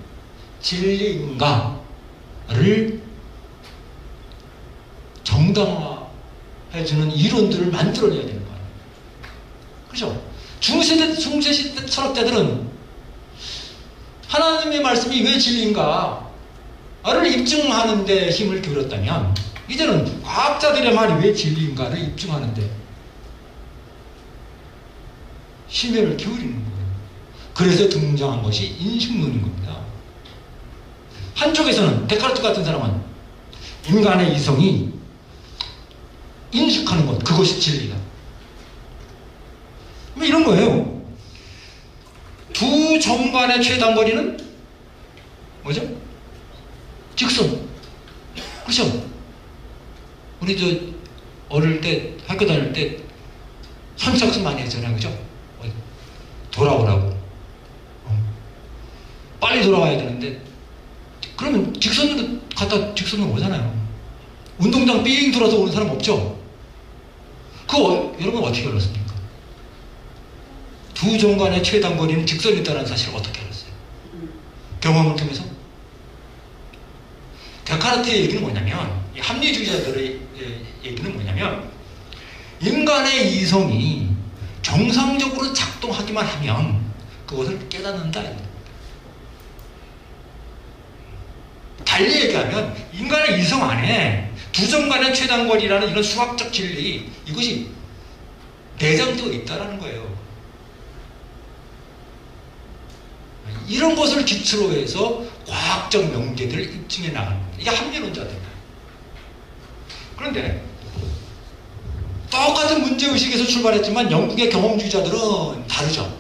진리인가를 정당화해주는 이론들을 만들어내야 되는 거예요. 그렇죠? 중세시대 철학자들은 하나님의 말씀이 왜 진리인가를 입증하는 데 힘을 기울였다면 이제는 과학자들의 말이 왜 진리인가를 입증하는 데 심혈을 기울이는 거예요. 그래서 등장한 것이 인식론인 겁니다. 한쪽에서는 데카르트 같은 사람은 인간의 이성이 인식하는 것, 그것이 진리다. 이런 거예요. 두 점 간의 최단거리는 뭐죠? 직선. 그렇죠? 우리 어릴 때 학교 다닐 때 선착순 많이 했잖아요. 그죠? 돌아오라고. 빨리 돌아와야 되는데 그러면 직선으로 갔다 직선으로 오잖아요. 운동장 삥 돌아서 오는 사람 없죠? 그거 여러분 어떻게 알았습니까? 두 점 간의 최단거리는 직선이 있다는 사실을 어떻게 알았어요? 경험을 통해서? 데카르트의 얘기는 뭐냐면, 이 합리주의자들의 얘기는 뭐냐면, 인간의 이성이 정상적으로 작동하기만 하면 그것을 깨닫는다. 달리 얘기하면 인간의 이성 안에 두 점 간의 최단거리라는 이런 수학적 진리, 이것이 내장되어 있다는 거예요. 이런 것을 기초로 해서 과학적 명제들을 입증해 나가는 겁니다. 이게 합리론자들입니다. 그런데 똑같은 문제의식에서 출발했지만 영국의 경험주의자들은 다르죠.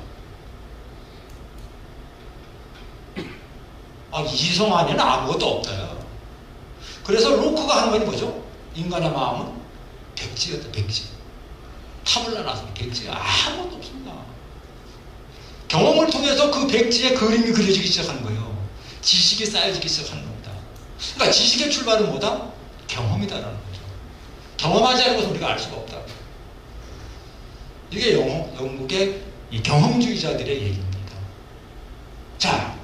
이성 안에는 아무것도 없다. 그래서 로크가 하는 말이 뭐죠? 인간의 마음은 백지였다. 백지. 타블라 나서 백지. 아무것도 없습니다. 경험을 통해서 그 백지에 그림이 그려지기 시작하는 거예요. 지식이 쌓여지기 시작하는 겁니다. 그러니까 지식의 출발은 뭐다? 경험이다라는 거죠. 경험하지 않은 것은 우리가 알 수가 없다. 이게 영국의 이 경험주의자들의 얘기입니다. 자,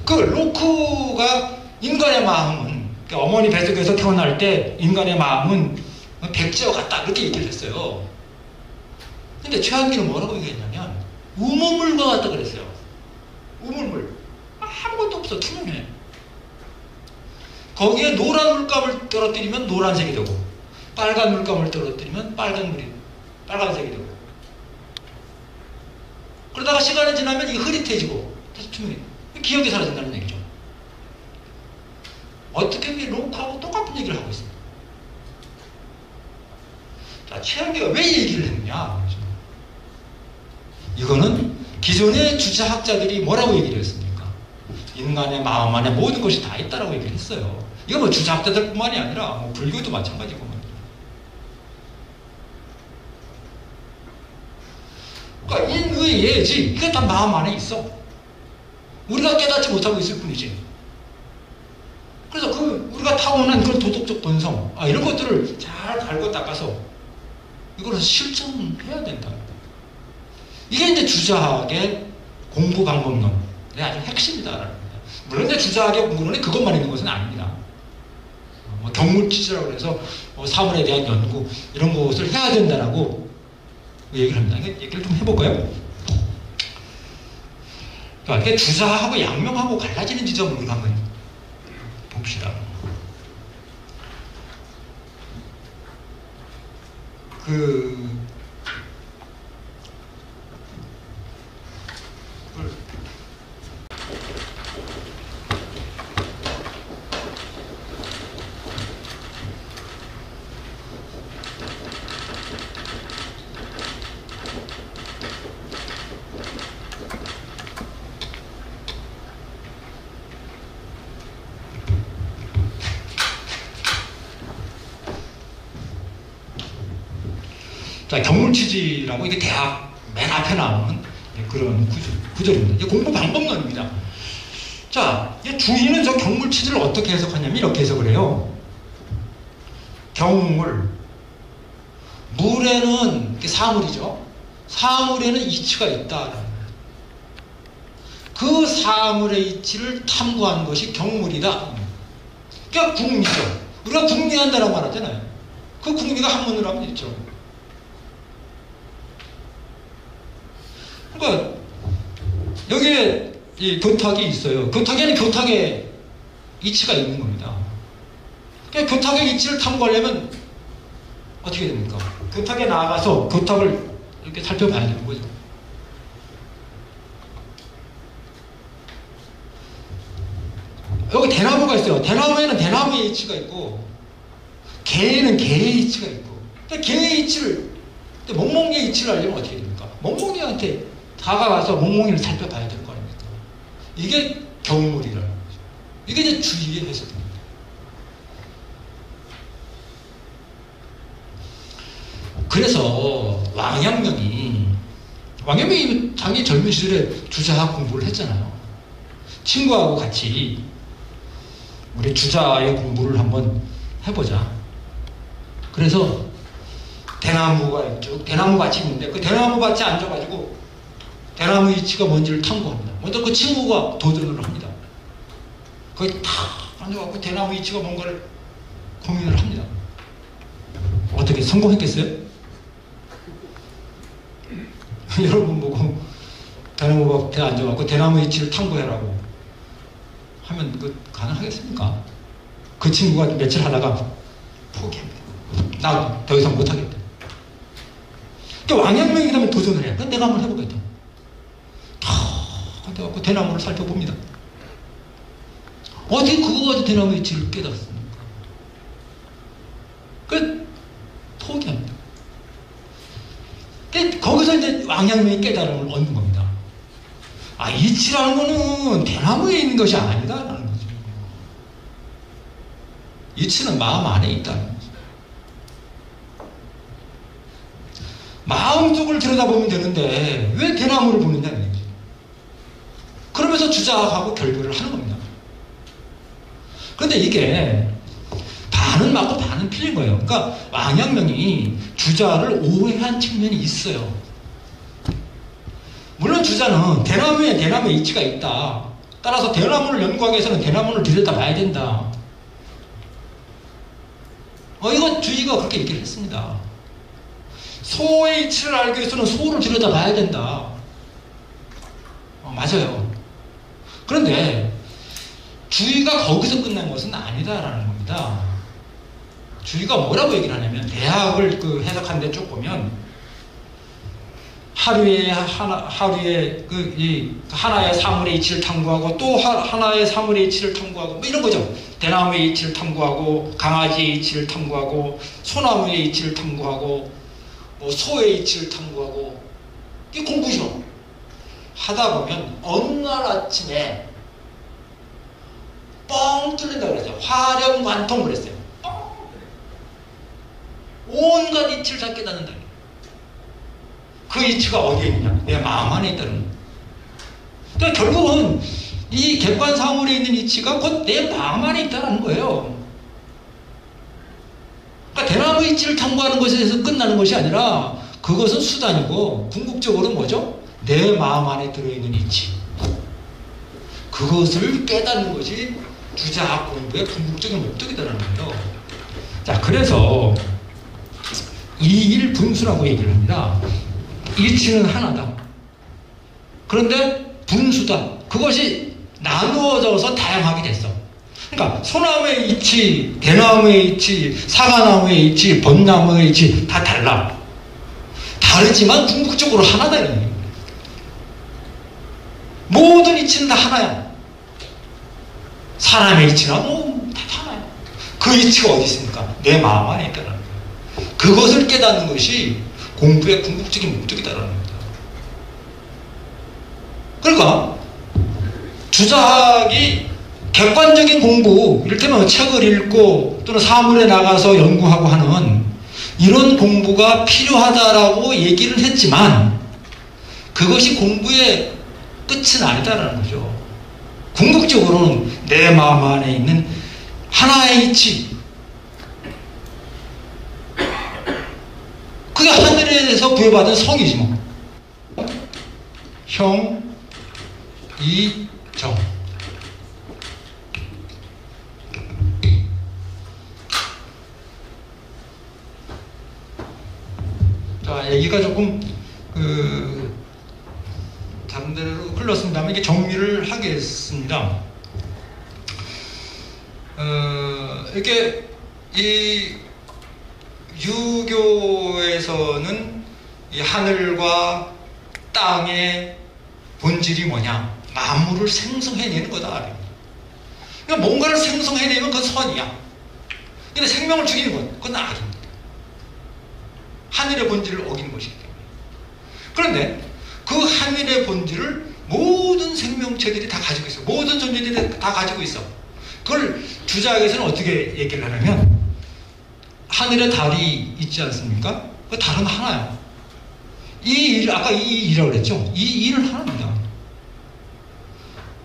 그 로크가 인간의 마음은, 그러니까 어머니 뱃속에서 태어날 때 인간의 마음은 백지와 같다, 이렇게 얘기를 했어요. 근데 최한기는 뭐라고 얘기했냐면 우물물과 같다 그랬어요. 우물물. 아무것도 없어. 투명해. 거기에 노란 물감을 떨어뜨리면 노란색이 되고, 빨간 물감을 떨어뜨리면 빨간색이 되고, 그러다가 시간이 지나면 이게 흐릿해지고 다시 투명해. 기억이 사라진다는 얘기죠. 어떻게 로크하고 똑같은 얘기를 하고 있습니다. 자, 최한기가 왜 얘기를 했느냐? 이거는 기존의 주자학자들이 뭐라고 얘기를 했습니까? 인간의 마음 안에 모든 것이 다 있다라고 얘기를 했어요. 이거 뭐 주자학자들 뿐만이 아니라 뭐 불교도 마찬가지고. 그러니까 인의예지. 이게 다 마음 안에 있어. 우리가 깨닫지 못하고 있을 뿐이지. 그래서 우리가 타고난 그런 도덕적 본성, 이런 것들을 잘 갈고 닦아서 이거를 실천해야 된다. 이게 이제 주자학의 공부 방법론의 아주 핵심이다라는 겁니다. 물론 이제 주자학의 공부론에 그것만 있는 것은 아닙니다. 뭐 경물치즈라고 해서 사물에 대한 연구 이런 것을 해야 된다라고 얘기를 합니다. 얘기를 좀 해볼까요? 그러니까 이게 주자하고 양명하고 갈라지는 지점을 우리가 한번 봅시다. 자, 경물치지라고 이게 대학 맨 앞에 나오는 그런 구절입니다. 이게 공부 방법론입니다. 자, 주인은 저 경물치지를 어떻게 해석하냐면 이렇게 해석을 해요. 경물, 물에는 사물이죠. 사물에는 이치가 있다. 그 사물의 이치를 탐구하는 것이 경물이다. 그러니까 궁리죠. 우리가 궁리한다라고 말하잖아요. 그 궁리가 한문으로 하면 있죠. 그러니까 여기에 이 교탁이 있어요. 교탁에는 교탁의 이치가 있는 겁니다. 그러니까 교탁의 이치를 탐구하려면 어떻게 됩니까? 교탁에 나아가서 교탁을 이렇게 살펴봐야 되는 거죠. 여기 대나무가 있어요. 대나무에는 대나무의 이치가 있고 개에는 개의 이치가 있고, 그러니까 개의 이치를, 멍멍이의 이치를 알려면 어떻게 됩니까? 멍멍이한테 다가가서 멍멍이를 살펴봐야 될 거 아닙니까? 이게 경물이라는 거죠. 이게 이제 주의의 해석입니다. 그래서 왕양명이 자기 젊은 시절에 주자학 공부를 했잖아요. 친구하고 같이 우리 주자의 공부를 한번 해보자. 그래서 대나무가 쭉 대나무밭이 있는데 그 대나무밭에 앉아가지고 대나무 이치가 뭔지를 탐구합니다. 먼저 그 친구가 도전을 합니다. 거기 탁 앉아갖고 대나무 이치가 뭔가를 고민을 합니다. 어떻게 성공했겠어요? 여러분 보고 대나무밭에 앉아갖고 대나무 이치를 탐구해라고 하면 그 가능하겠습니까? 그 친구가 며칠 하다가 포기합니다. 나 더 이상 못하겠다. 그러니까 왕양명이 되면 도전을 해. 내가 한번 해보겠다. 탁 앉아갖고 대나무를 살펴봅니다. 어떻게 그거 가지고 대나무 이치를 깨닫습니까? 그 포기합니다. 거기서 이제 왕양명이 깨달음을 얻는 겁니다. 이치라는 거는 대나무에 있는 것이 아니다라는 거죠. 이치는 마음 안에 있다는 거죠. 마음 속을 들여다보면 되는데 왜 대나무를 보느냐는 거죠. 그러면서 주자하고 결별을 하는 겁니다. 그런데 이게 반은 맞고 반은 틀린 거예요. 그러니까 왕양명이 주자를 오해한 측면이 있어요. 주자는 대나무에 대나무의 이치가 있다. 따라서 대나무를 연구하기 위해서는 대나무를 들여다봐야 된다. 이거 주의가 그렇게 얘기를 했습니다. 소의 이치를 알기 위해서는 소를 들여다봐야 된다. 맞아요. 그런데 주의가 거기서 끝난 것은 아니다라는 겁니다. 주의가 뭐라고 얘기를 하냐면, 대학을 해석한 데 쭉 보면 하나의 사물의 이치를 탐구하고 또 하나의 사물의 이치를 탐구하고 뭐 이런 거죠. 대나무의 이치를 탐구하고 강아지의 이치를 탐구하고 소나무의 이치를 탐구하고 뭐 소의 이치를 탐구하고, 이게 공부죠. 하다 보면 어느 날 아침에 뻥 뚫린다고 그랬어요. 화렴관통을 했어요. 온갖 이치를 다 깨닫는다. 그 이치가 어디에 있느냐? 내 마음 안에 있다는 거예요. 그러니까 결국은 이 객관사물에 있는 이치가 곧 내 마음 안에 있다는 거예요. 그러니까 대나무 이치를 탐구하는 것에서 끝나는 것이 아니라 그것은 수단이고 궁극적으로 뭐죠? 내 마음 안에 들어있는 이치. 그것을 깨닫는 것이 주자학 공부의 궁극적인 목적이라는 거예요. 자, 그래서 이일분수라고 얘기를 합니다. 이치는 하나다. 그런데 분수다. 그것이 나누어져서 다양하게 됐어. 그러니까 소나무의 이치, 대나무의 이치, 사과나무의 이치, 벚나무의 이치 다 달라. 다르지만 궁극적으로 하나다. 모든 이치는 다 하나야. 사람의 이치나 다 하나야. 그 이치가 어디 있습니까? 내 마음 안에 있다는 거야. 그것을 깨닫는 것이 공부의 궁극적인 목적이다라는 겁니다. 그러니까 주자학이 객관적인 공부, 이를테면 책을 읽고 또는 사물에 나가서 연구하고 하는 이런 공부가 필요하다라고 얘기를 했지만, 그것이 공부의 끝은 아니다라는 거죠. 궁극적으로는 내 마음 안에 있는 하나의 이치, 그게 하늘에서 부여받은 성이지 뭐. 형, 이, 정. 자, 얘기가 조금 다른 데로 흘렀습니다만 이게 정리를 하겠습니다. 이렇게 이 유교에서는 이 하늘과 땅의 본질이 뭐냐? 만물을 생성해내는 거다. 그러니까 뭔가를 생성해내면 그건 선이야. 근데 생명을 죽이는 건 그건 악입니다. 하늘의 본질을 어기는 것이기 때문에. 그런데 그 하늘의 본질을 모든 생명체들이 다 가지고 있어. 모든 존재들이 다 가지고 있어. 그걸 주자학에서는 어떻게 얘기를 하냐면, 하늘에 달이 있지 않습니까? 그 달은 하나야. 아까 이 일이라고 그랬죠? 이 일은 하나입니다.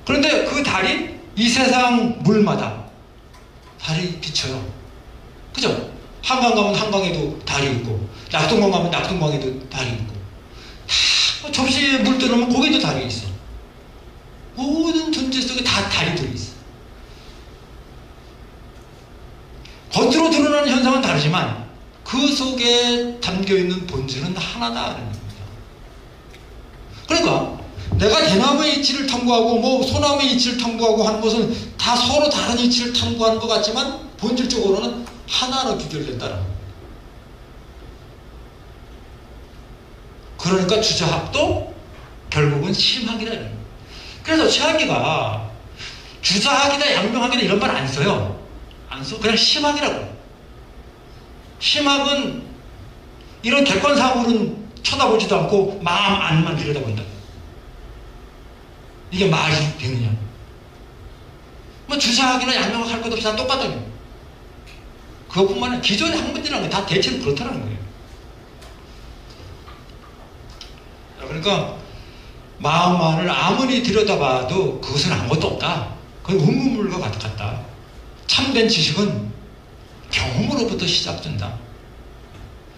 그런데 그 달이 이 세상 물마다 달이 비쳐요. 그죠? 한강 가면 한강에도 달이 있고, 낙동강 가면 낙동강에도 달이 있고, 다 접시에 물 들어오면 거기도 달이 있어. 모든 존재 속에 다 달이 들어있어. 겉으로 드러나는 현상은 다르지만 그 속에 담겨있는 본질은 하나다라는 겁니다. 그러니까 내가 대나무의 이치를 탐구하고 뭐 소나무의 이치를 탐구하고 하는 것은 다 서로 다른 이치를 탐구하는 것 같지만 본질적으로는 하나로 귀결된다는 겁니다. 그러니까 주자학도 결국은 심학이라는 거예요. 그래서 최학이가 주자학이다 양명학이다 이런 말 안 써요. 안 써. 그냥 심학이라고. 심학은 이런 객관사물은 쳐다보지도 않고 마음 안만 들여다본다. 이게 말이 되느냐. 뭐 주자학이나 양명학 할 것 없이 다 똑같아요. 그것뿐만 아니라 기존의 학문이라는 게 다 대체로 그렇다는 거예요. 그러니까 마음만을 아무리 들여다봐도 그것은 아무것도 없다. 그건 음물과 같다. 참된 지식은 경험으로부터 시작된다.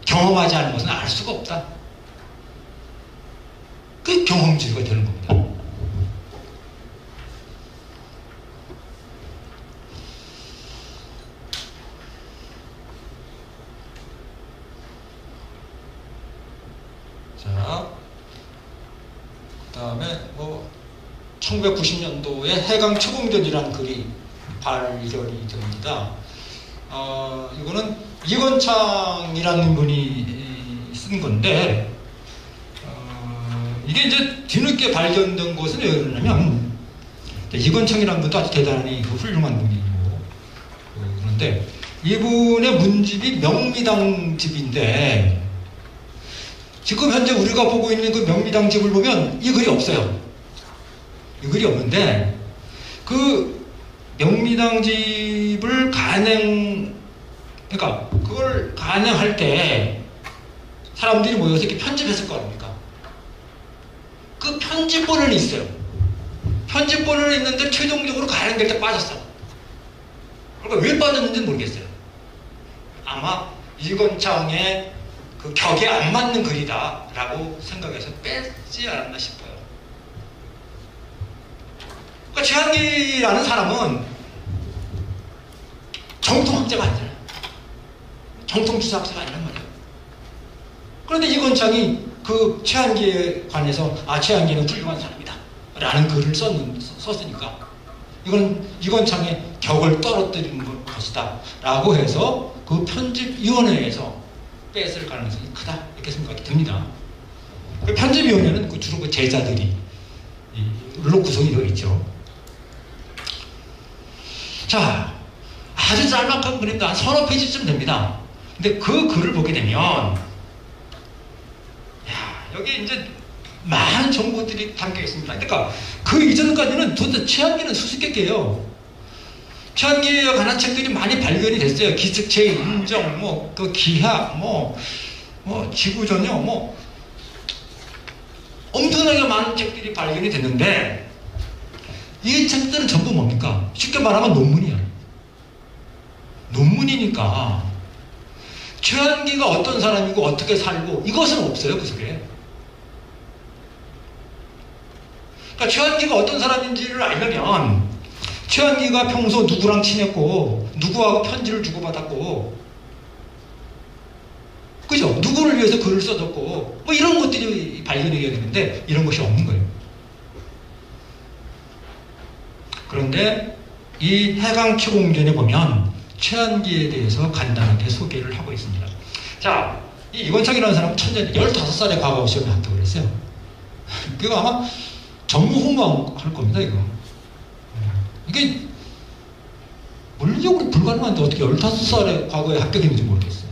경험하지 않은 것은 알 수가 없다. 그게 경험주의가 되는 겁니다. 자, 그 다음에 1990년도에 해강 초공전이라는 글이 발견이 됩니다. 이거는 이건창이라는 분이 쓴 건데, 이게 이제 뒤늦게 발견된 것은 왜 그러냐면, 이건창이라는 분도 아주 대단히 훌륭한 분이고, 그런데 이분의 문집이 명미당 집인데, 지금 현재 우리가 보고 있는 그 명미당 집을 보면 이 글이 없어요. 이 글이 없는데, 그 명미당 집을 그러니까 그걸 간행할 때 사람들이 모여서 이렇게 편집했을 거 아닙니까? 그 편집본은 있어요. 편집본은 있는데 최종적으로 간행될 때 빠졌어. 그러니까 왜 빠졌는지는 모르겠어요. 아마 이건창의 그 격에 안 맞는 글이다라고 생각해서 뺐지 않았나 싶어요. 그러니까 최한기라는 사람은 정통학자가 아니잖아요. 정통주사학자가 아니란 말이에요. 그런데 이건창이 그 최한기에 관해서 최한기는 훌륭한 사람이다 라는 글을 썼으니까 이건 이건창의 격을 떨어뜨리는 것이다 라고 해서 그 편집위원회에서 뺐을 가능성이 크다 이렇게 생각이 듭니다. 그 편집위원회는 주로 그 제자들이 로 구성이 되어 있죠. 자, 아주 짤막한 글입니다. 한 서너 페이지쯤 됩니다. 근데 그 글을 보게 되면 여기 이제 많은 정보들이 담겨 있습니다. 그러니까 그 이전까지는 도대체 최한기는 수수께끼예요. 최한기에 관한 책들이 많이 발견이 됐어요. 기특체 인정, 그 기하, 지구전혀, 엄청나게 많은 책들이 발견이 됐는데, 이 책들은 전부 뭡니까? 쉽게 말하면 논문이야. 논문이니까, 최한기가 어떤 사람이고, 어떻게 살고, 이것은 없어요, 그 속에. 그러니까 최한기가 어떤 사람인지를 알려면, 최한기가 평소 누구랑 친했고 누구하고 편지를 주고받았고 그죠? 누구를 위해서 글을 써줬고 이런 것들이 발견해야 되는데 이런 것이 없는 거예요. 그런데 이 해강초공전에 보면 최한기에 대해서 간단하게 소개를 하고 있습니다. 자, 이 이건창이라는 사람은 15살에 과거 시험에 합격을 했어요. 이거 아마 전무후무할 겁니다, 이거. 이게 물리적으로 불가능한데 어떻게 15살에 과거에 합격했는지 모르겠어요.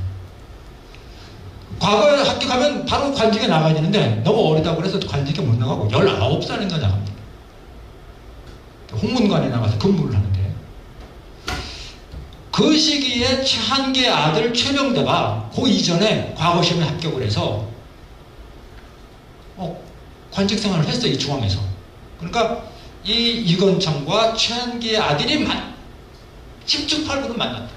과거에 합격하면 바로 관직에 나가야 되는데 너무 어리다고 해서 관직에 못 나가고 19살인가 나갑니다. 홍문관에 나가서 근무를 하는데 그 시기에 최한기의 아들 최명대가 그 이전에 과거 시험에 합격을 해서 관직 생활을 했어요. 이 중앙에서. 그러니까 이 이건창과 최한기의 아들이 10주8구는 만났다.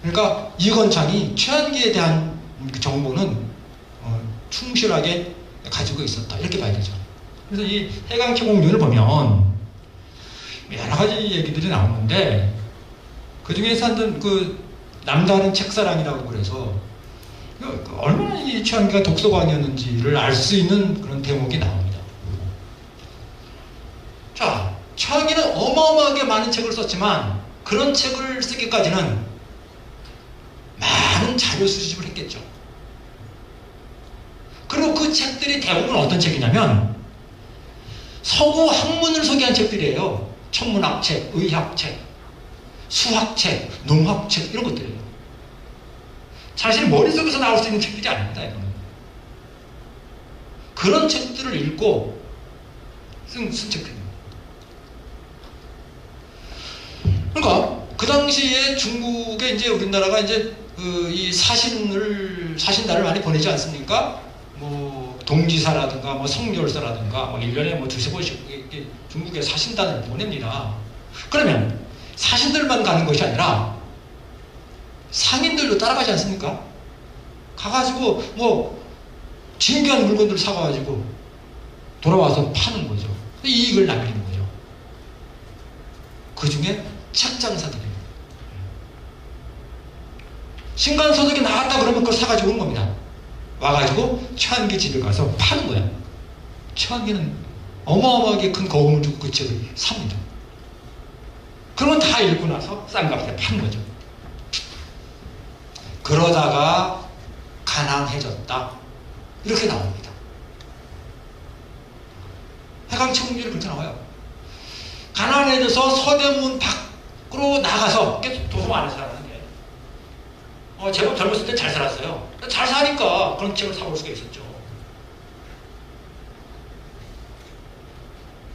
그러니까 이건창이 최한기에 대한 정보는 충실하게 가지고 있었다. 이렇게 봐야 되죠. 그래서 이 해강초공전을 보면 여러 가지 얘기들이 나오는데 그 중에서 그 남다른 책사랑이라고 그래서 얼마나 이 최한기가 독서광이었는지를 알 수 있는 그런 대목이 나옵니다. 자, 최한기는 어마어마하게 많은 책을 썼지만 그런 책을 쓰기까지는 많은 자료 수집을 했겠죠. 그리고 그 책들이 대부분 어떤 책이냐면 서구 학문을 소개한 책들이에요. 천문학책, 의학책, 수학책, 농학책 이런 것들이에요. 사실 머릿속에서 나올 수 있는 책들이 아닙니다. 이거는. 그런 책들을 읽고 쓴 책들입니다. 그러니까 그 당시에 중국에 이제 우리나라가 이제 이 사신단을 많이 보내지 않습니까? 동지사라든가 성열사라든가 1년에 두세 번씩 중국에 사신단을 보냅니다. 그러면 사신들만 가는 것이 아니라 상인들도 따라가지 않습니까? 가가지고 진귀한 물건들을 사가지고 돌아와서 파는 거죠. 이익을 남기는 거죠. 그 중에 책 장사들이에요. 신간소득이 나왔다 그러면 그걸 사가지고 오는 겁니다. 와가지고 최한기 집에 가서 파는 거야. 최한기는 어마어마하게 큰 거금을 주고 그 책을 삽니다. 그러면 다 읽고 나서 싼 값에 파는 거죠. 그러다가 가난해졌다. 이렇게 나옵니다. 해강채공주는 그렇게 나와요. 가난해져서 서대문 밖으로 나가서 계속 도서관에서 살았는데 제법 젊었을 때 잘 살았어요. 잘 사니까 그런 책을 사볼 수가 있었죠.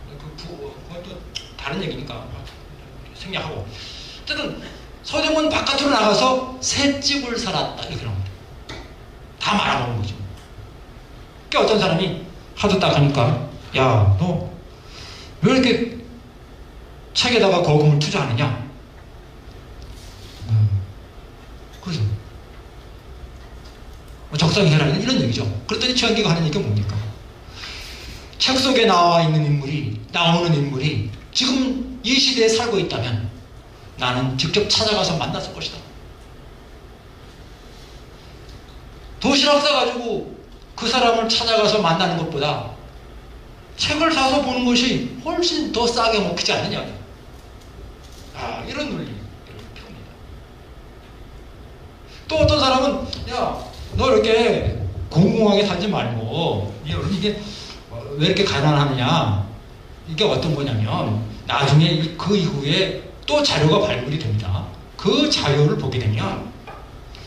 그건 또 다른 얘기니까 생략하고. 어쨌든 서대문 바깥으로 나가서 셋집을 살았다 이렇게 나옵니다. 다 말아먹은 거죠. 그러니까 어떤 사람이 하도 딱 하니까 야, 너 왜 이렇게 책에다가 거금을 투자하느냐? 그래서 적당히 해라 이런 얘기죠. 그랬더니 최한기가 하는 얘기가 뭡니까? 책 속에 나오는 인물이 지금 이 시대에 살고 있다면 나는 직접 찾아가서 만났을 것이다. 도시락 싸가지고 그 사람을 찾아가서 만나는 것보다 책을 사서 보는 것이 훨씬 더 싸게 먹히지 않느냐. 이런 논리를 펴니다. 또 어떤 사람은 야, 너 이렇게 공공하게 살지 말고 이게 왜 이렇게 가난하느냐. 이게 어떤 거냐면 나중에 그 이후에 또 자료가 발굴이 됩니다. 그 자료를 보게 되면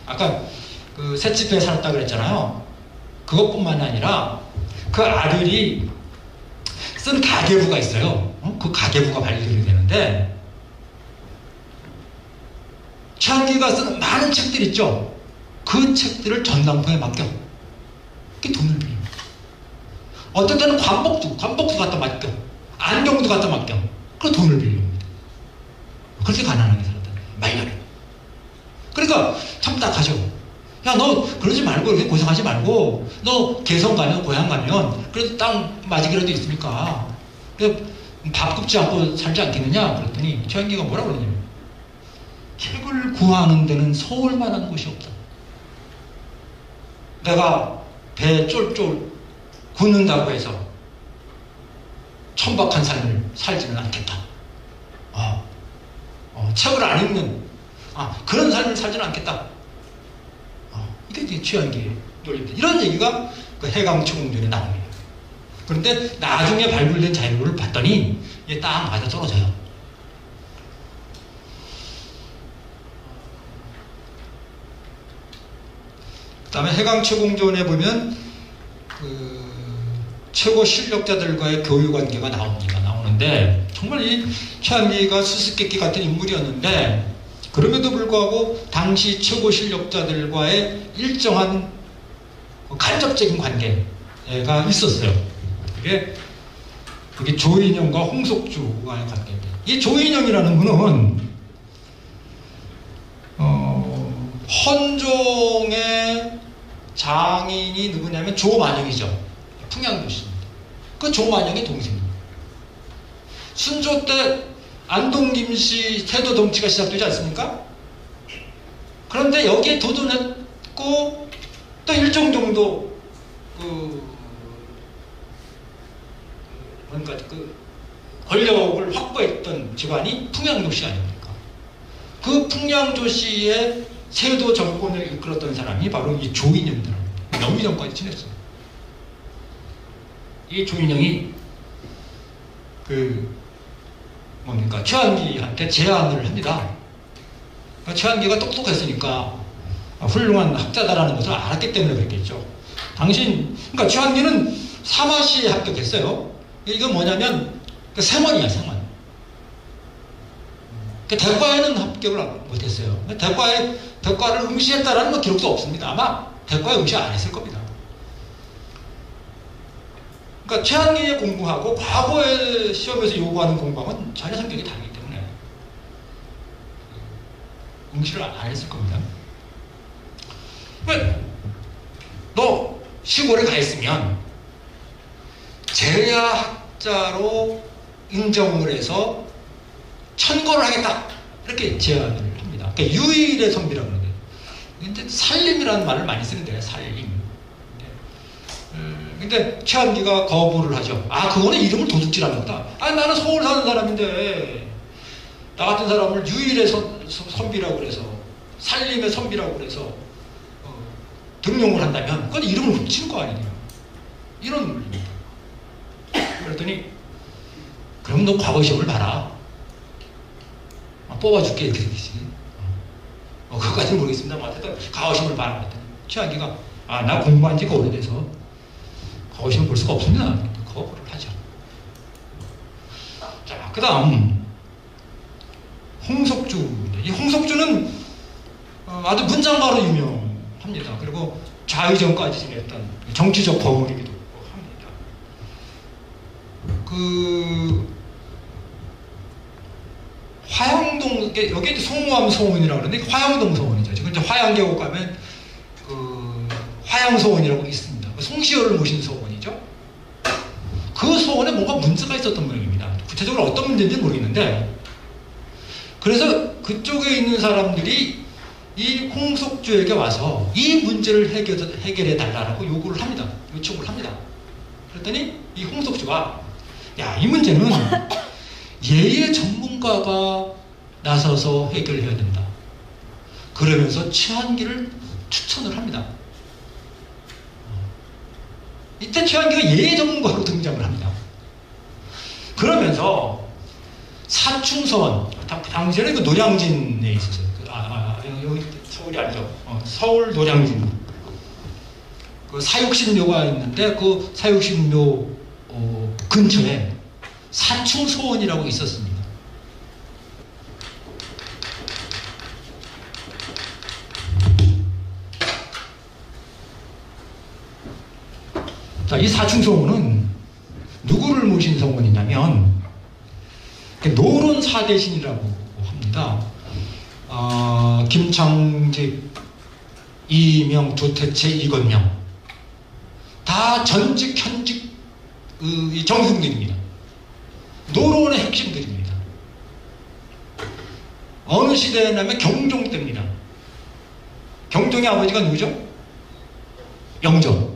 아까 그 셋집에 살았다 그랬잖아요. 그것뿐만 아니라 그 아들이 쓴 가계부가 있어요. 그 가계부가 발견이 되는데 최한기가 쓴 많은 책들 있죠. 그 책들을 전당포에 맡겨. 그게 돈을 빌립니다. 어떤 때는 관복도 갖다 맡겨. 안경도 갖다 맡겨. 그 돈을 빌립니다. 그렇게 가난하게 살았다. 말년에. 그러니까 참 딱하죠. 야, 너 그러지 말고 이렇게 고생하지 말고 너 개성 가면 고향 가면 그래도 땅 마지기라도 있으니까 밥 굽지 않고 살지 않겠느냐 그랬더니 최한기가 뭐라고 그러냐면 책을 구하는 데는 서울만한 곳이 없다. 내가 배 쫄쫄 굽는다고 해서 천박한 삶을 살지는 않겠다. 책을 안 읽는 그런 삶을 살지는 않겠다. 이게 최한기의 논리입니다. 이런 얘기가 그 해강초공전에 나옵니다. 그런데 나중에 발굴된 자료를 봤더니 이게 딱 맞아 떨어져요. 그 다음에 해강초공전에 보면 그 최고 실력자들과의 교류관계가 나오는데 정말 이 최한기가 수수께끼 같은 인물이었는데 그럼에도 불구하고 당시 최고 실력자들과의 일정한 간접적인 관계가 있었어요. 그게 조인영과 홍석주와의 관계인데 이 조인영이라는 분은 헌종의 장인이 누구냐면 조만영이죠. 풍양도시입니다. 그 조만영의 동생입니다. 순조 때 안동김씨 태도 정치가 시작되지 않습니까? 그런데 여기에 도전했고 또 일정 정도 권력을 확보했던 집안이 풍양조씨 아닙니까? 그 풍양조씨의 세도 정권을 이끌었던 사람이 바로 이 조인영입니다. 명의정까지 지냈어요. 이 조인영이 최한기한테 제안을 합니다. 최한기가 똑똑했으니까 훌륭한 학자다라는 것을 알았기 때문에 그랬겠죠. 그러니까 최한기는 사마시에 합격했어요. 이건 뭐냐면 세먼이야, 세먼. 대과에는 합격을 못했어요. 대과를 응시했다라는 건 기록도 없습니다. 아마 대과에 응시 안 했을 겁니다. 그러니까 최한기의 공부하고 과거의 시험에서 요구하는 공부하고는 전혀 성격이 다르기 때문에 응시를 안 했을 겁니다. 왜? 너 시골에 가 있으면 재야학자로 인정을 해서 천거를 하겠다 이렇게 제안을 합니다. 그러니까 유일의 선비라고 하는데, 근데 살림이라는 말을 많이 쓰는데 살림. 근데 최한기가 거부를 하죠. 아, 그거는 이름을 도둑질하는 거다. 아, 나는 서울 사는 사람인데 나 같은 사람을 유일의 선비라고 그래서, 살림의 선비라고 그래서 등용을 한다면 그건 이름을 훔치는 거 아니냐, 이런 논리입니다. 그랬더니 그럼 너 과거 시험을 봐라, 뽑아줄게 이렇게 되지. 그것까지는 모르겠습니다. 어쨌든 과거 시험을 봐라 그랬더니 최한기가 아, 나 공부한 지가 오래돼서 과거 시험 볼 수가 없습니다. 거부를 하죠. 자, 그 다음 홍석주입니다. 이 홍석주는 아주 문장가로 유명합니다. 그리고 좌의정까지 지냈던 정치적 거물이기도 합니다. 그 화양동, 여기 송무암 소원이라고 그러는데 화양동 소원이죠. 지금 이제 화양계곡 가면 그 화양소원이라고 있습니다. 송시효를 모신 소원이죠. 그 소원에 뭔가 문제가 있었던 모양입니다. 구체적으로 어떤 문제인지 모르겠는데, 그래서 그쪽에 있는 사람들이 이 홍석주에게 와서 이 문제를 해결해 달라고 요구를 합니다. 요청을 합니다. 그랬더니 이 홍석주가 야, 이 문제는 예의 전문가가 나서서 해결해야 된다. 그러면서 최한기를 추천을 합니다. 이때 최한기가 예의 전문가로 등장을 합니다. 그러면서 사충서원, 당시에는 그 노량진에 있었어요. 여기 서울이 아니죠. 서울 노량진. 그 사육신묘가 있는데 그 사육신묘 근처에 사충소원이라고 있었습니다. 자, 이 사충소원은 누구를 모신 소원이냐면 노론 사대신이라고 합니다. 김창직, 이명, 조태채, 이건명 다 전직, 현직 정승들입니다. 노론의 핵심들입니다. 어느 시대냐면 경종 때입니다. 경종의 아버지가 누구죠? 영조,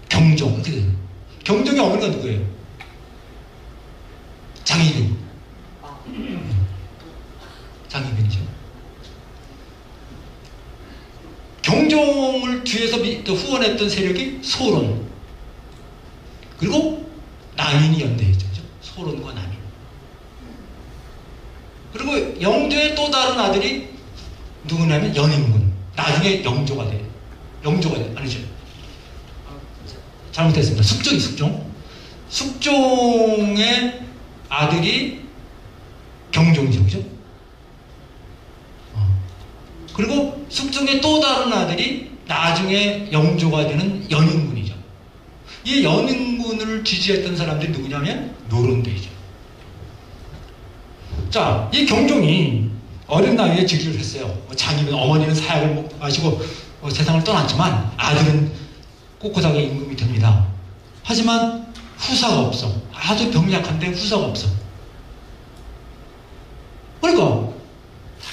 경종. 어떻게 돼요? 경종의 어머니가 누구예요? 장희빈. 장희빈이죠. 경종을 뒤에서 후원했던 세력이 소론, 그리고 남인이 연대했죠. 소론과 남인. 그리고 영조의 또 다른 아들이 누구냐면 연인군. 나중에 영조가 돼요. 아니죠. 잘못했습니다. 숙종의 아들이 경종이죠. 그죠? 그리고 숙종의 또 다른 아들이 나중에 영조가 되는 연인군이죠. 이 연인군을 지지했던 사람들이 누구냐면 노론대이죠. 자, 이 경종이 어린 나이에 즉위를 했어요. 장이면 어머니는 사약을 마시고 세상을 떠났지만 아들은 꼿꼿하게 임금이 됩니다. 하지만 후사가 없어. 아주 병약한데 후사가 없어. 그러니까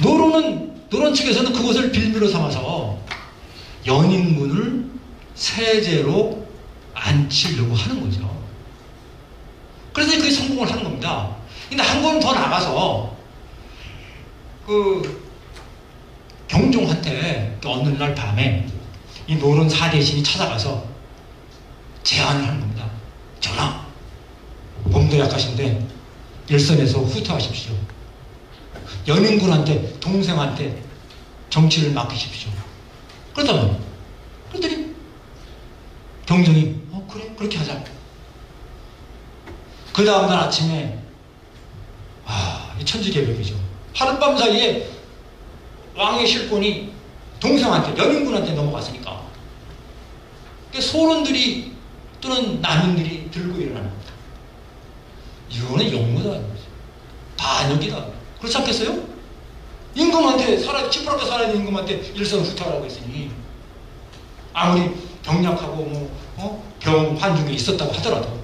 노론 측에서는 그것을 빌미로 삼아서 연인군을 세제로 앉히려고 하는 거죠. 그래서 그게 성공을 하는 겁니다. 근데 한 걸음 더 나가서 그 경종한테 어느 날 밤에 이 노론 사대신이 찾아가서 제안을 하는 겁니다. 전하, 몸도 약하신데 일선에서 후퇴하십시오. 연인군한테, 동생한테 정치를 맡기십시오. 그랬더니 경종이 그래, 그렇게 하자. 그 다음날 아침에 이 천지개벽이죠. 하룻밤 사이에 왕의 실권이 동생한테, 연인군한테 넘어갔으니까 소론들이 또는 남인들이 들고 일어나는 겁니다. 이거는 용무다, 반역이다. 그렇지 않겠어요? 임금한테 시퍼렇게 살아있는 임금한테 일선 후퇴하라고 했으니 아무리 병약하고 병 환중에 있었다고 하더라도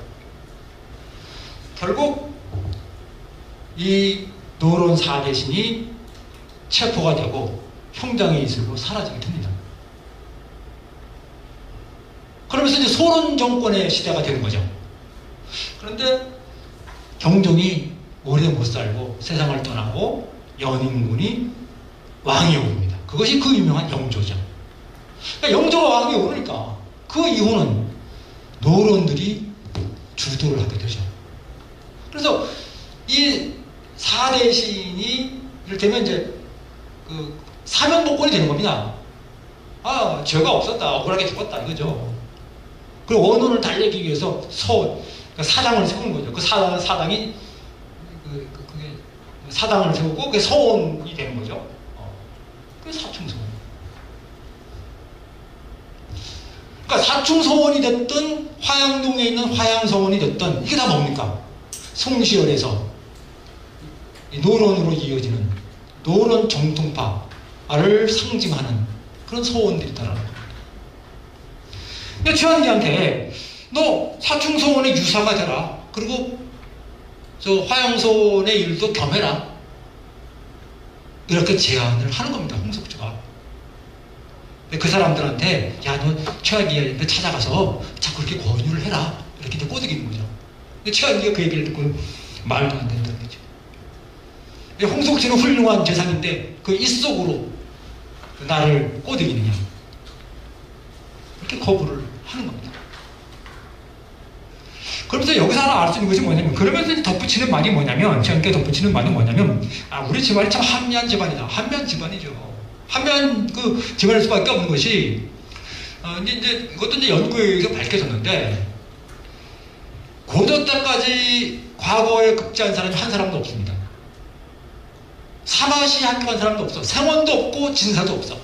결국 이 노론 사대신이 체포가 되고 형장에 있으고 사라지게 됩니다. 그러면서 이제 소론 정권의 시대가 되는 거죠. 그런데 경종이 오래 못 살고 세상을 떠나고 연인군이 왕이 오릅니다. 그것이 그 유명한 영조죠. 그러니까 영조가 왕이 오르니까 그 이후는 노론들이 주도를 하게 되죠. 그래서 이 사대신이 이를테면 이제 그 사면복권이 되는 겁니다. 아, 죄가 없었다, 억울하게 죽었다 이거죠. 그리고 원혼을 달래기 위해서 그러니까 사당을 세우는 거죠. 그 사당이 그게 사당을 세우고 그게 서원이 되는 거죠. 그게 사충서원. 그러니까 사충서원이 됐든 화양동에 있는 화양서원이 됐든 이게 다 뭡니까? 송시열에서 노론으로 이어지는 노론 정통파를 상징하는 그런 서원들이다라는 겁니다. 근데 최한기한테 너 사충서원의 유사가 되라. 그리고 저 화양서원의 일도 겸해라. 이렇게 제안을 하는 겁니다. 홍석조가. 그 사람들한테 야, 너 최한기한테 찾아가서 자꾸 이렇게 권유를 해라. 이렇게 꼬드기는 거죠. 근데 최한기가 그 얘기를 듣고 말도 안 된다는 거죠. 홍석진은 훌륭한 재상인데 그 입속으로 나를 꼬드기느냐. 이렇게 거부를 하는 겁니다. 그러면서 여기서 하나 알 수 있는 것이 뭐냐면, 그러면서 덧붙이는 말이 뭐냐면, 저한테 덧붙이는 말이 뭐냐면, 아, 우리 집안이 참 한미한 집안이다. 한미한 집안이죠. 한미한 그 집안일 수밖에 없는 것이, 이제 이것도 이제 연구에 의해서 밝혀졌는데, 고조 때까지 과거에 급제한 사람이 한 사람도 없습니다. 사마시 합격한 사람도 없어. 생원도 없고 진사도 없어.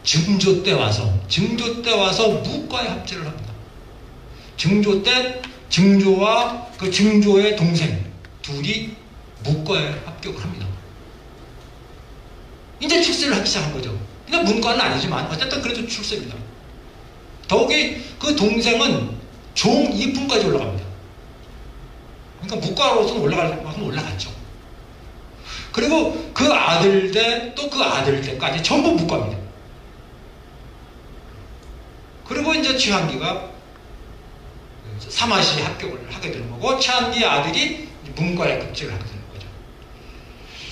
증조 때 와서 무과에 합제를 합니다. 증조 때 증조와 그 증조의 동생 둘이 무과에 합격을 합니다. 이제 출세를 하기 시작한 거죠. 그러니까 문과는 아니지만 어쨌든 그래도 출세입니다. 더욱이 그 동생은 종 2품까지 올라갑니다. 그러니까 무과로서는 올라갈 만큼 올라갔죠. 그리고 그 아들 때 또 그 아들 때까지 전부 무과입니다. 그리고 이제 최한기가 사마시에 합격을 하게 되는 거고, 최한기의 아들이 문과에 급제를 하게 되는 거죠.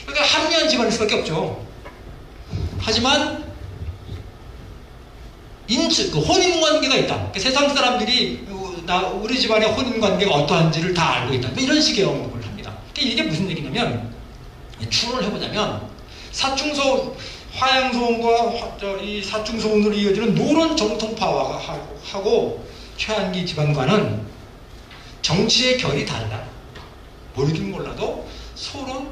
그러니까 한미한 집안일 수밖에 없죠. 하지만 그 혼인관계가 있다. 그러니까 세상 사람들이 우리 집안의 혼인관계가 어떠한지를 다 알고 있다. 이런 식의 언급을 합니다. 그러니까 이게 무슨 얘기냐면, 추론을 해보자면 사충소 화양소원과 이 사충소원으로 이어지는 노론 정통파하고 최한기 집안과는 정치의 결이 달라. 모르긴 몰라도 소론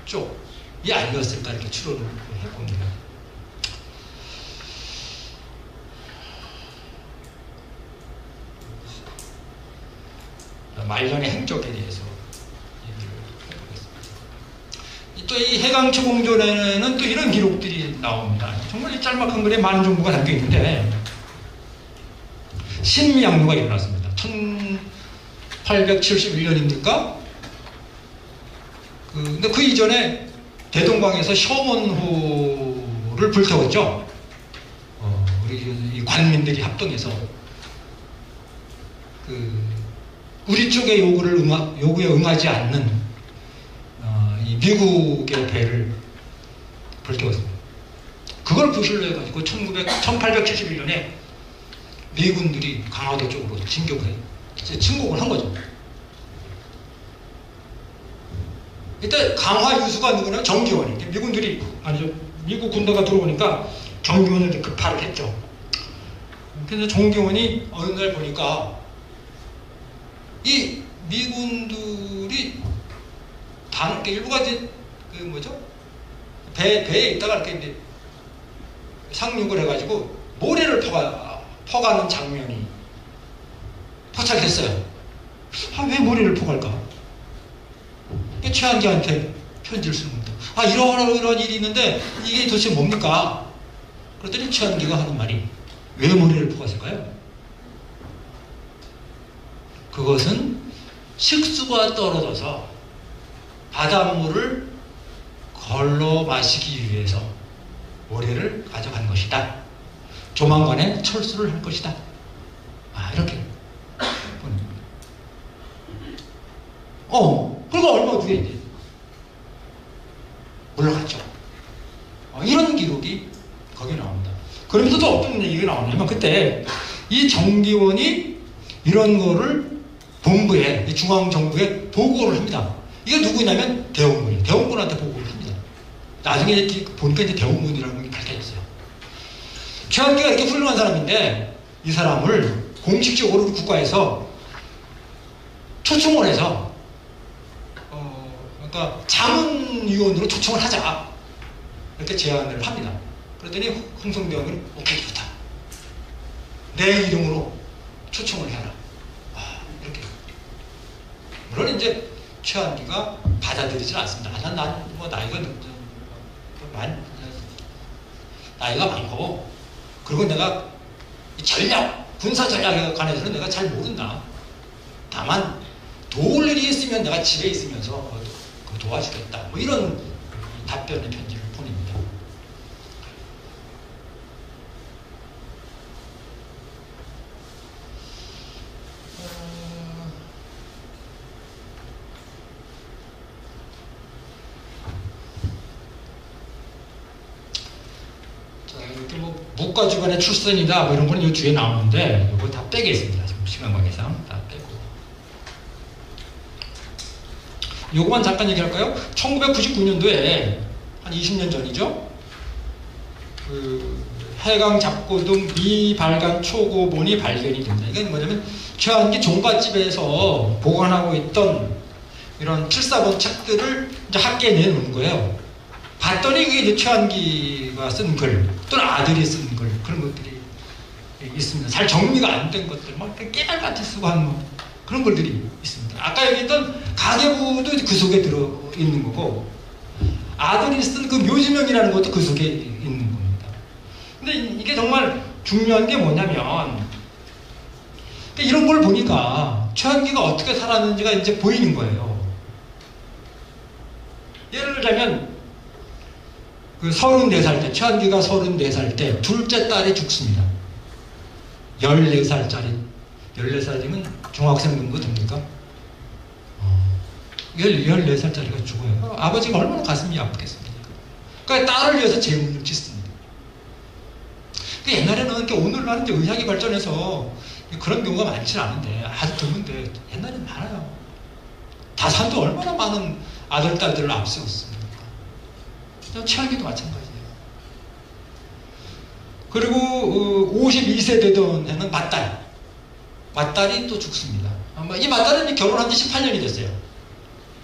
쪽이 아니었을까 이렇게 추론을 해봅니다. 말년의 행적에 대해서 얘기를 해보겠습니다. 또 이 해강초 공전에는 또 이런 기록들이 나옵니다. 정말 이 짤막한 글에 많은 정보가 담겨 있는데, 신미양요가 일어났습니다. 1871년입니까? 근데 그 이전에 대동강에서 셔먼호를 불태웠죠. 우리 관민들이 합동해서 우리 쪽의 요구에 응하지 않는 이 미국의 배를 불태웠습니다. 그걸 부실로 해가지고 1871년에 미군들이 강화도 쪽으로 진격을 해 침공을 한 거죠. 이때 강화 유수가 누구냐? 정기원이. 미군들이 미국 군대가 들어오니까 정기원을 급파를 했죠. 그래서 정기원이 어느 날 보니까 이 미군들이 일부가 이제 배에 있다가 이렇게 이제 상륙을 해가지고 모래를 퍼가는 장면이 포착이 됐어요. 아, 왜 모래를 퍼갈까? 최한기한테 편지를 쓰는 겁니다. 아, 이러한 일이 있는데 이게 도대체 뭡니까? 그랬더니 최한기가 하는 말이 왜 모래를 퍼갔을까요? 그것은 식수가 떨어져서 바닷물을 걸러 마시기 위해서 모래를 가져간 것이다. 조만간에 철수를 할 것이다. 이렇게 보냅니다. 그리고 얼마 뒤에 이제 물러갔죠. 이런 기록이 거기에 나옵니다. 그러면서 또 어떤 얘기가 나오냐면 그때 이 정기원이 이런 거를 본부에, 중앙정부에 보고를 합니다. 이게 누구냐면 대원군이에요. 대원군한테 보고를 합니다. 나중에 보니까 이제 대원군이라는 게 밝혀졌어요. 최한기가 이렇게 훌륭한 사람인데 이 사람을 공식적으로 우리 국가에서 초청을 해서 그러니까 자문위원으로 초청을 하자 이렇게 제안을 합니다. 그랬더니 흥성대원군이 오케이 좋다. 내 이름으로 초청을 해라. 이렇게. 물론 이제 최한기가 받아들이질 않습니다. 난 뭐 나이가 많고 그리고 내가 전략, 군사 전략에 관해서는 내가 잘 모른다. 다만 도울 일이 있으면 내가 집에 있으면서 도와주겠다. 뭐 이런 답변의 편지를 보냅니다. 이렇게 뭐 무과 주변의 출선이다 뭐 이런 거는 이 뒤에 나오는데 이거 다 빼겠습니다. 지금 시간 관계상 다 빼고. 요거만 잠깐 얘기할까요? 1999년도에 한 20년 전이죠. 그 해강 잡고등 미발간 초고본이 발견이 됩니다. 이게 뭐냐면 최한기 종갓집에서 보관하고 있던 이런 7사본 책들을 이제 학계에 내놓는 거예요. 봤더니 이게 이제 최한기가 쓴 글, 또는 아들이 쓴 글, 그런 것들이 있습니다. 잘 정리가 안 된 것들, 막 깨알같이 쓰고 한 뭐 그런 글들이 있습니다. 아까 얘기했던 가계부도 그 속에 들어있는 거고, 아들이 쓴 그 묘지명이라는 것도 그 속에 있는 겁니다. 근데 이게 정말 중요한 게 뭐냐면, 이런 걸 보니까 최한기가 어떻게 살았는지가 이제 보이는 거예요. 예를 들자면, 그 34살 때, 최한기가 34살 때 둘째 딸이 죽습니다. 14살짜리, 14살이면 중학생 정도 됩니까? 14살짜리가 죽어요. 아버지가 얼마나 가슴이 아프겠습니까? 그러니까 딸을 위해서 재물을 짓습니다. 옛날에는 이렇게 오늘날은 이제 의학이 발전해서 그런 경우가 많지 않은데, 아주 드문데, 옛날에는 많아요. 다산도 얼마나 많은 아들, 딸들을 앞세웠습니다. 최한기도 마찬가지예요. 그리고 52세 되던 해는 맞딸이 또 죽습니다. 이 맞딸은 결혼한 지 18년이 됐어요.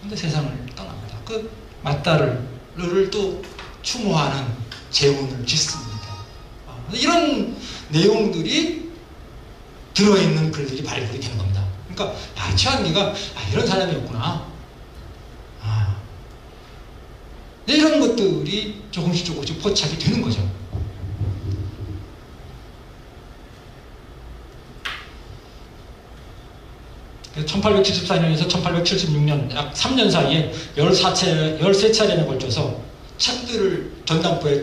근데 세상을 떠납니다. 그 맞딸을 또 추모하는 재혼을 짓습니다. 이런 내용들이 들어있는 글들이 발굴이 되는 겁니다. 그러니까 최한기가 이런 사람이었구나. 이런 것들이 조금씩 포착이 되는 거죠. 그래서 1874년에서 1876년 약 3년 사이에 13차례에 걸쳐서 책들을 전당포에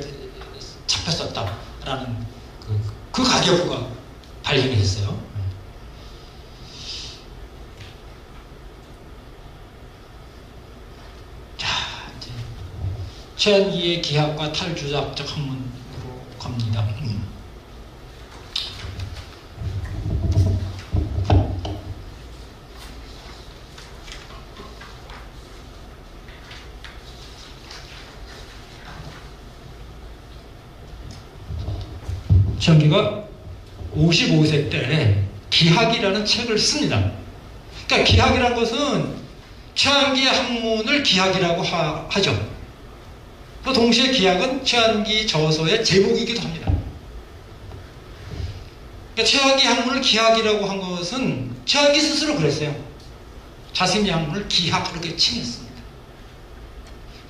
잡혔었다라는 그 가계부가 발견이 됐어요. 최한기의 기하과 탈주작적 학문으로 갑니다. 최한기가 55세 때 기학이라는 책을 씁니다. 그러니까 기학이라는 것은 최한기의 학문을 기학이라고 하죠. 동시에 기학은 최한기 저서의 제목이기도 합니다. 그러니까 최한기 학문을 기학이라고 한 것은 최한기 스스로 그랬어요. 자신의 학문을 기학 그렇게 칭했습니다.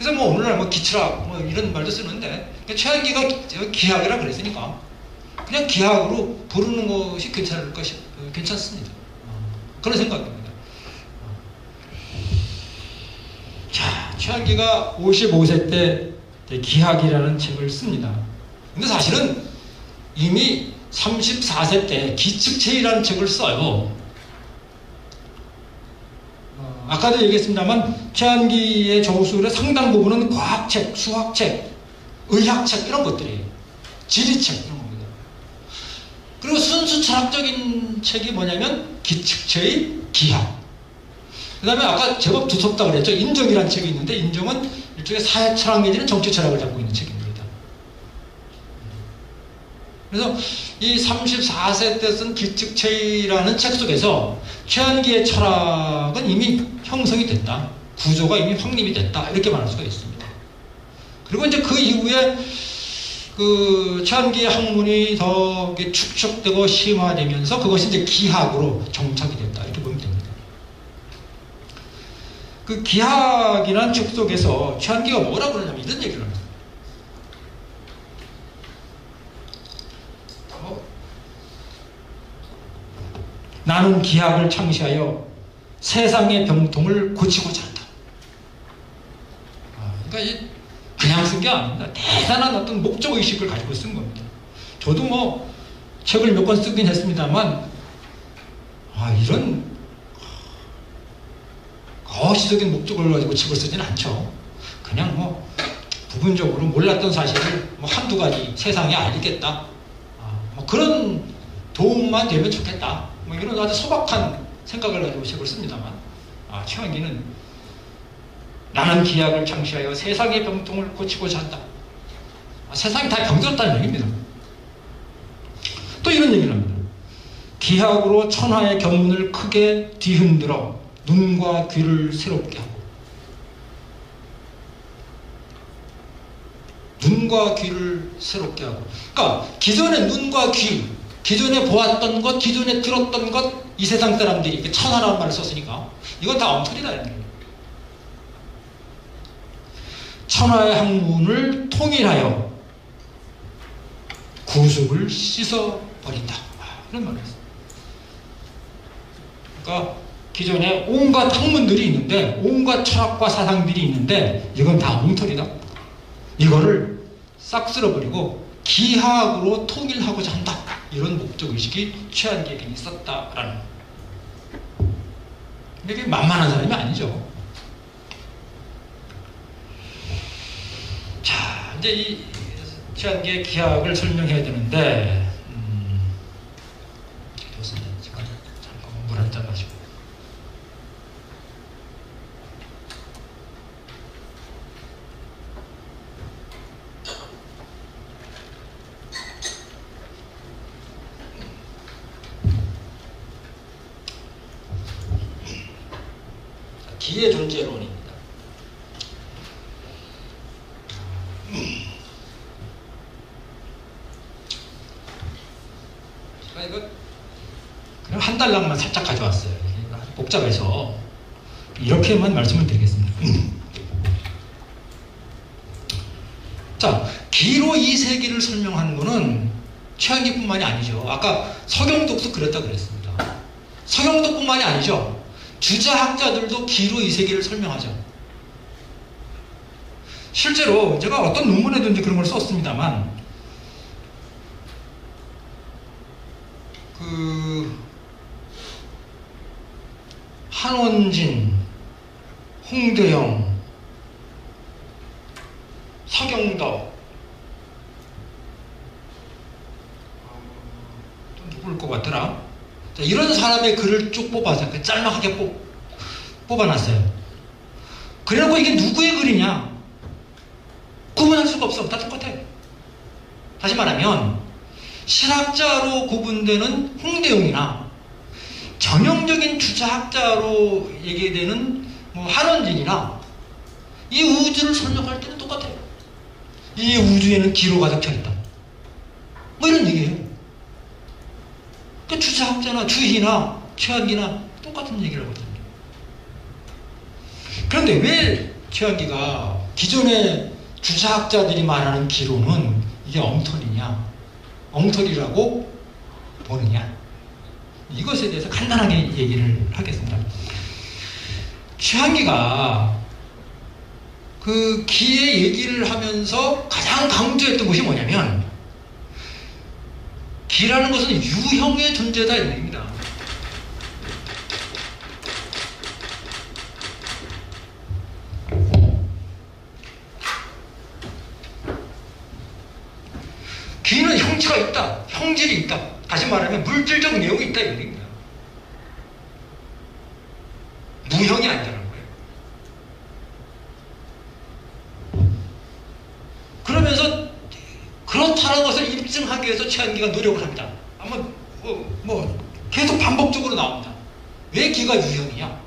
그래서 뭐 오늘날 뭐 기철학 뭐 이런 말도 쓰는데 최한기가 기하학이라 그랬으니까 그냥 기하학으로 부르는 것이 괜찮습니다. 그런 생각입니다. 자, 최한기가 55세 때 기하학이라는 책을 씁니다. 근데 사실은 이미 34세 때 기측체이라는 책을 써요. 아까도 얘기했습니다만 최한기의 저우술의 상당 부분은 과학책, 수학책, 의학책 이런 것들이에요. 지리책 이런 겁니다. 그리고 순수 철학적인 책이 뭐냐면 기측체의 기하. 그 다음에 아까 제법 두텁다고 그랬죠. 인정이라는 책이 있는데 인정은 일종의 사회철학 내지는 정치철학을 담고 있는 책입니다. 그래서 이 34세 때 쓴 기측체이라는 책 속에서 최한기의 철학은 이미 형성이 됐다. 구조가 이미 확립이 됐다. 이렇게 말할 수가 있습니다. 그리고 이제 그 이후에 그 최한기의 학문이 더 축적되고 심화되면서 그것이 이제 기하학으로 정착이 됐다. 이렇게 보면 됩니다. 그 기하학이라는 책 속에서 최한기가 뭐라고 그러냐면 이런 얘기를 합니다. 나는 기하학을 창시하여 세상의 병통을 고치고자 한다. 그러니까 그냥 쓴 게 아닙니다. 대단한 어떤 목적의식을 가지고 쓴 겁니다. 저도 뭐 책을 몇 권 쓰긴 했습니다만 이런 거시적인 목적을 가지고 책을 쓰진 않죠. 그냥 뭐 부분적으로 몰랐던 사실을 뭐 한두 가지 세상에 알리겠다. 뭐 그런 도움만 되면 좋겠다. 뭐 이런 아주 소박한 생각을 가지고 책을 씁니다만 최한기는 나는 기하학을 창시하여 세상의 병통을 고치고자 한다. 세상이 다 병들었다는 얘기입니다. 또 이런 얘기를 합니다. 기하학으로 천하의 견문을 크게 뒤흔들어 눈과 귀를 새롭게 하고 눈과 귀를 새롭게 하고 그러니까 기존의 눈과 귀 기존에 보았던 것, 기존에 들었던 것, 이 세상 사람들이 천하라는 말을 썼으니까 이건 다 엉터리다 이런 거예요. 천하의 학문을 통일하여 구습을 씻어버린다. 이런 말을 했어요. 그러니까 기존에 온갖 학문들이 있는데 온갖 철학과 사상들이 있는데 이건 다 엉터리다. 이거를 싹 쓸어버리고 기하학으로 통일하고자 한다. 이런 목적의식이 최한기에게 있었다라는 근데 이게 만만한 사람이 아니죠. 자, 이제 이 최한기의 기하학을 설명해야 되는데 교수님 잠깐 물 한 잔 마시고 기의 존재론입니다. 제가 이거 그냥 한 달락만 살짝 가져왔어요. 복잡해서 이렇게만 말씀을 드리겠습니다. 자, 기로 이 세계를 설명하는 것은 최한기뿐만이 아니죠. 아까 서경덕도 그랬다 그랬습니다. 서경덕뿐만이 아니죠. 주자학자들도 기로 이 세계를 설명하죠. 실제로 제가 어떤 논문에도 이제 그런 걸 썼습니다만 한원진, 홍대영, 서경덕 또 누구일 것 같더라. 자, 이런 사람의 글을 쭉 뽑아서 짤막하게 뽑아놨어요. 그래놓고 이게 누구의 글이냐 구분할 수가 없어. 다 똑같아. 다시 말하면 실학자로 구분되는 홍대용이나 전형적인 주자학자로 얘기되는 뭐 한원진이나 이 우주를 설명할 때는 똑같아요. 이 우주에는 기로 가득 차있다. 뭐 이런 얘기예요. 그 주자학자나 주희나 최한기나 똑같은 얘기를 하거든요. 그런데 왜 최한기가 기존의 주자학자들이 말하는 기로는 이게 엉터리냐, 엉터리라고 보느냐, 이것에 대해서 간단하게 얘기를 하겠습니다. 최한기가 그 기의 얘기를 하면서 가장 강조했던 것이 뭐냐면, 기라는 것은 유형의 존재다 이런 얘기입니다. 기는 형체가 있다, 형질이 있다, 다시 말하면 물질적 내용이 있다 이런 얘기입니다. 무형이 아니라는 거예요. 그러면서 그렇다는 것을 입증하기 위해서 최한기가 노력을 합니다. 아마 계속 반복적으로 나옵니다. 왜 기가 유형이냐?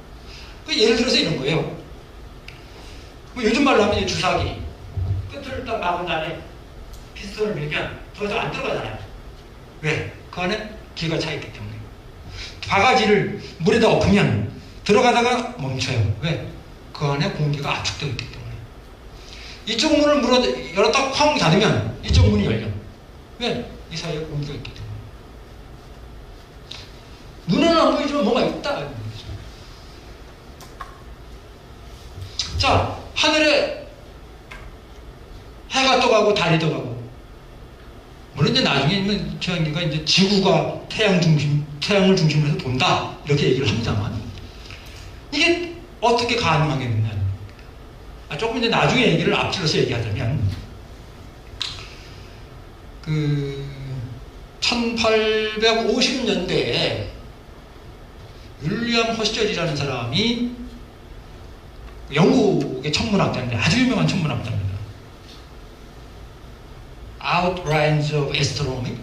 예를 들어서 이런 거예요. 요즘 말로 하면 주사기 끝을 딱 막은 다음에 피스톤을 밀면 더 이상 안 들어가잖아요. 왜? 그 안에 기가 차 있기 때문에. 바가지를 물에다 엎으면 들어가다가 멈춰요. 왜? 그 안에 공기가 압축되어 있기 때문에. 이쪽 문을 열었다 쾅 닫으면 이쪽 문이 열려. 왜? 이 사이에 공기가 있기 때문에. 눈에는 안 보이지만 뭐가 있다. 자, 하늘에 해가 떠가고 달이 떠가고. 물론 이제 나중에 최한기가 이제 지구가 태양을 중심으로 해서 돈다 이렇게 얘기를 합니다만, 이게 어떻게 가능하겠느냐. 조금 이제 나중에 얘기를 앞질러서 얘기하자면, 그 1850년대에 윌리엄 허셜이라는 사람이 영국의 천문학자인데 아주 유명한 천문학자입니다. Outlines of Astronomy,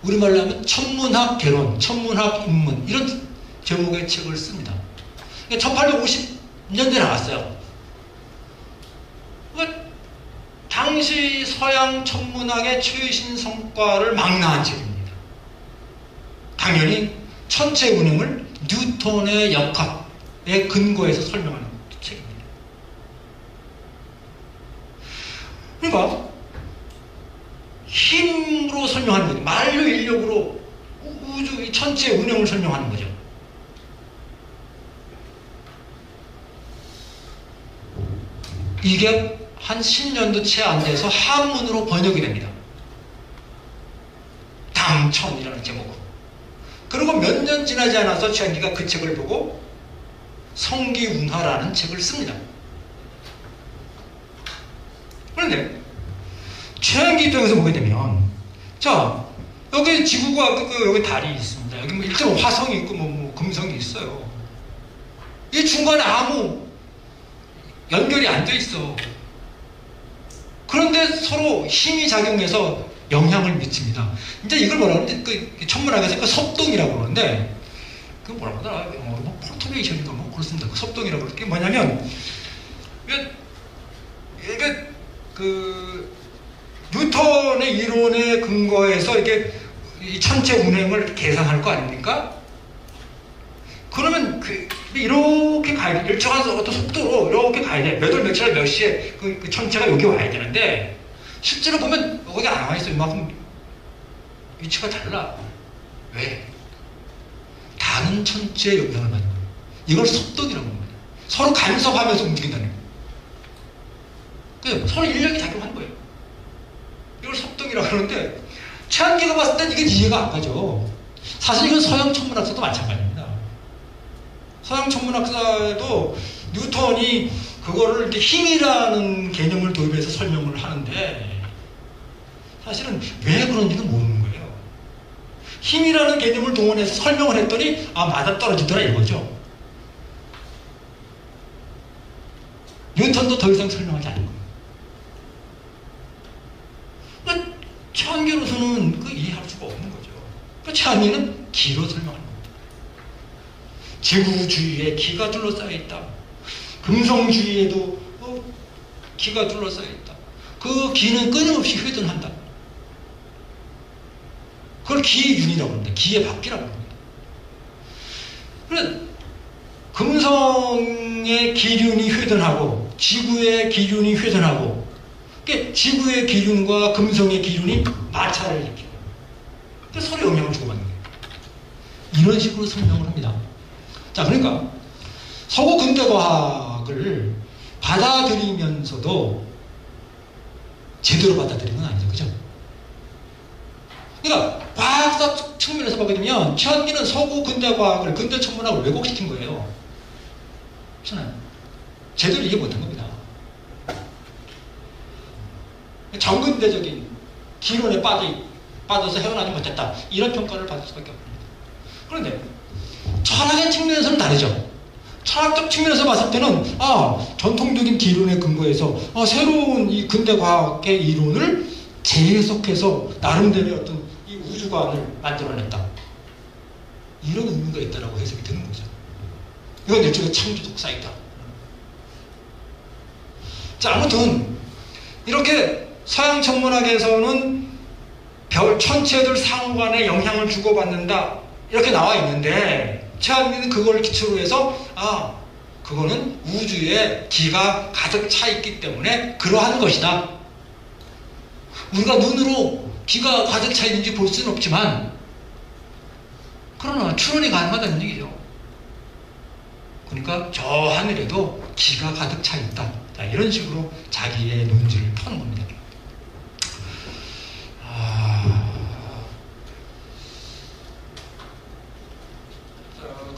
우리말로 하면 천문학 개론, 천문학 입문, 이런 제목의 책을 씁니다. 1850년대에 나왔어요. 당시 서양 천문학의 최신 성과를 망라한 책입니다. 당연히 천체 운행을 뉴턴의 역학에 근거해서 설명하는 책입니다. 그러니까 힘으로 설명하는 거죠. 만류 인력으로 우주 천체 운행을 설명하는 거죠. 이게 한 10년도 채 안 돼서 한문으로 번역이 됩니다. 당천이라는 제목으로. 그리고 몇 년 지나지 않아서 최한기가 그 책을 보고 성기운하라는 책을 씁니다. 그런데 최한기 입장에서 보게 되면, 자, 여기 지구가 여기 달이 있습니다. 여기 뭐 일정 화성이 있고 금성이 있어요. 이 중간에 아무 연결이 안 돼 있어. 그런데 서로 힘이 작용해서 영향을 미칩니다. 이제 이걸 뭐라 그러는데, 그 천문학에서 그 섭동이라고 그러는데, 그 뭐라고 하더라? 영어로 뭐 포토메이션인가 뭐 그렇습니다. 그 섭동이라고 그러는 게 뭐냐면, 이게 뉴턴의 이론에 근거해서 이게 이 천체 운행을 계산할 거 아닙니까? 그러면 이렇게 가야 돼. 일정한 어떤 속도로 이렇게 가야 돼. 몇 월 며칠 몇 시에 그 천체가 여기 와야 되는데, 실제로 보면 여기 안 와 있어. 이만큼 위치가 달라. 왜? 다른 천체의 영향을 받는 거예요. 이걸 섭동이라고 합니다. 서로 간섭하면서 움직인다는 거예요. 서로 인력이 작용하는 거예요. 이걸 섭동이라고 하는데, 최한기가 봤을 땐 이게 이해가 안 가죠. 사실 이건 서양 천문학자도 마찬가지입니다. 서양 천문학자도 뉴턴이 그거를 이렇게 힘이라는 개념을 도입해서 설명을 하는데, 사실은 왜 그런지는 모르는 거예요. 힘이라는 개념을 동원해서 설명을 했더니 맞아 떨어지더라 이거죠. 뉴턴도 더 이상 설명하지 않은 거예요. 그러니까 최한기로서는 이해할 수가 없는 거죠. 그러니까 최한기는 기로 설명하는 거예요. 지구주위에 기가 둘러싸여 있다. 금성주위에도 기가 둘러싸여 있다. 그 기는 끊임없이 회전한다. 그걸 기윤이라고 합니다. 기의 바퀴라고 합니다. 그래, 금성의 기륜이 회전하고 지구의 기준이 훼손하고, 그러니까 지구의 기준과 금성의 기준이 마찰을 일으켜요. 그래서 서로 영향을 주고받는 거예요. 이런 식으로 설명을 합니다. 자, 그러니까 서구 근대과학을 받아들이면서도 제대로 받아들이는 건 아니죠. 그죠? 그러니까 과학사 측면에서 보게 되면 최한기는 서구 근대과학을, 근대천문학을 왜곡시킨 거예요. 그렇잖아요. 제대로 이해 못한 겁니다. 정근대적인 기론에 빠져서 헤어나지 못했다, 이런 평가를 받을 수밖에 없습니다. 그런데 철학의 측면에서는 다르죠. 철학적 측면에서 봤을 때는 전통적인 기론에 근거해서 새로운 이 근대과학의 이론을 재해석해서 나름대로의 어떤 이 우주관을 만들어냈다, 이런 의미가 있다라고 해석이 되는 거죠. 이건 일종의 창조적 사이다. 자, 아무튼 이렇게 서양 천문학에서는 별 천체들 상관에 영향을 주고받는다, 이렇게 나와 있는데 최한기는 그걸 기초로 해서 그거는 우주에 기가 가득 차 있기 때문에 그러한 것이다. 우리가 눈으로 기가 가득 차 있는지 볼 수는 없지만 그러나 추론이 가능하다는 얘기죠. 그러니까 저 하늘에도 기가 가득 차 있다. 자, 이런 식으로 자기의 논지를 펴는 겁니다.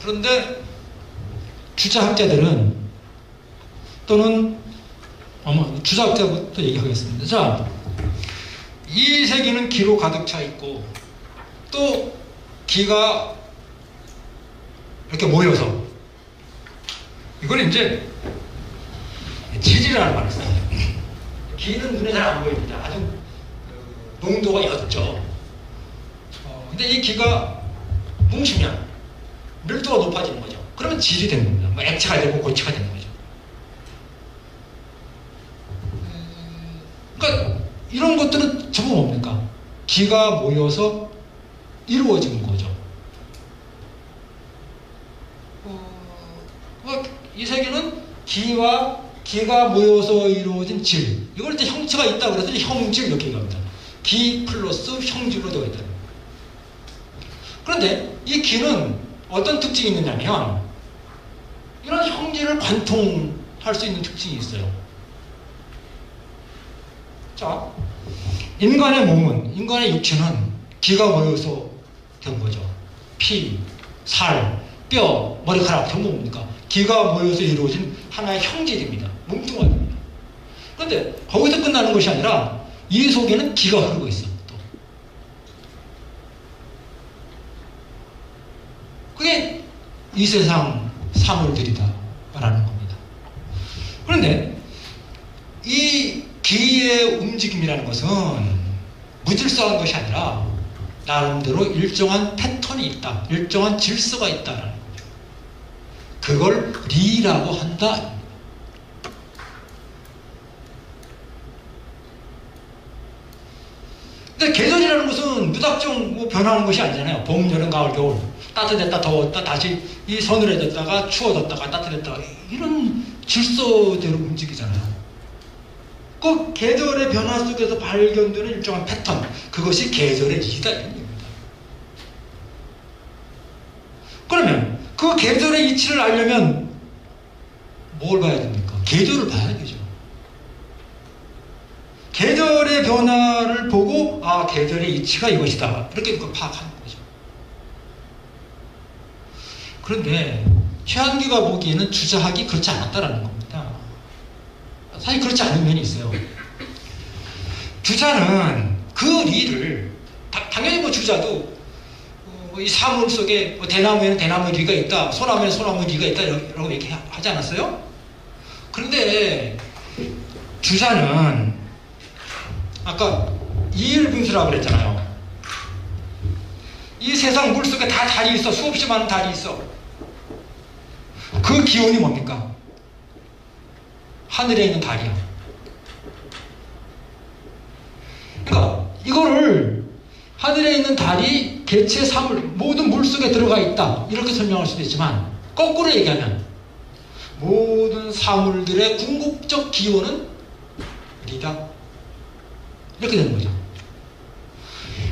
그런데 주자학자들은, 또는 주자학자부터 얘기하겠습니다. 자, 이 세계는 기로 가득 차 있고 또 기가 이렇게 모여서, 이걸 이제 질이라는 말을 써요. 기는 눈에 잘 안 보입니다. 아주 농도가 옅죠. 근데 이 기가 뭉치면 밀도가 높아지는 거죠. 그러면 질이 되는 겁니다. 뭐 액체가 되고 고체가 되는 거죠. 그러니까 이런 것들은 전부 뭡니까? 기가 모여서 이루어진 거죠. 이 세계는 기가 모여서 이루어진 질, 이걸 이제 형체가 있다 그래서 형질 이렇게 얘기합니다. 기 플러스 형질로 되어 있다. 그런데 이 기는 어떤 특징이 있느냐면 이런 형질을 관통할 수 있는 특징이 있어요. 자, 인간의 몸은, 인간의 육체는 기가 모여서 된 거죠. 피, 살, 뼈, 머리카락 전부 뭡니까? 기가 모여서 이루어진 하나의 형질입니다. 뭉뚱합니다. 그런데 거기서 끝나는 것이 아니라 이 속에는 기가 흐르고 있어. 또 그게 이 세상 사물들이다 라는 겁니다. 그런데 이 기의 움직임이라는 것은 무질서한 것이 아니라 나름대로 일정한 패턴이 있다, 일정한 질서가 있다라는 거죠. 그걸 리라고 한다. 근데 계절이라는 것은 무작정 변하는 것이 아니잖아요. 봄, 여름, 가을, 겨울, 따뜻했다, 더웠다, 다시 이 서늘해졌다가 추워졌다가 따뜻했다가, 이런 질서대로 움직이잖아요. 그 계절의 변화 속에서 발견되는 일정한 패턴, 그것이 계절의 이치다, 이런 얘기입니다. 그러면 그 계절의 이치를 알려면 뭘 봐야 됩니까? 계절을 봐야 되죠. 계절의 변화를 보고 계절의 이치가 이것이다, 이렇게 파악하는 거죠. 그런데 최한기가 보기에는 주자학이 그렇지 않았다라는 겁니다. 사실 그렇지 않은 면이 있어요. 주자는 그 리를, 당연히 주자도 이 사물 속에 대나무에는 대나무 리가 있다, 소나무에는 소나무 리가 있다, 라고 얘기하지 않았어요? 그런데 주자는 아까 이일분수라고 그랬잖아요. 이 세상 물 속에 다 달이 있어. 수없이 많은 달이 있어. 그 기온이 뭡니까? 하늘에 있는 달이야. 그러니까 이거를 하늘에 있는 달이 개체 사물, 모든 물 속에 들어가 있다, 이렇게 설명할 수도 있지만, 거꾸로 얘기하면 모든 사물들의 궁극적 기원은 리다. 이렇게 되는 거죠.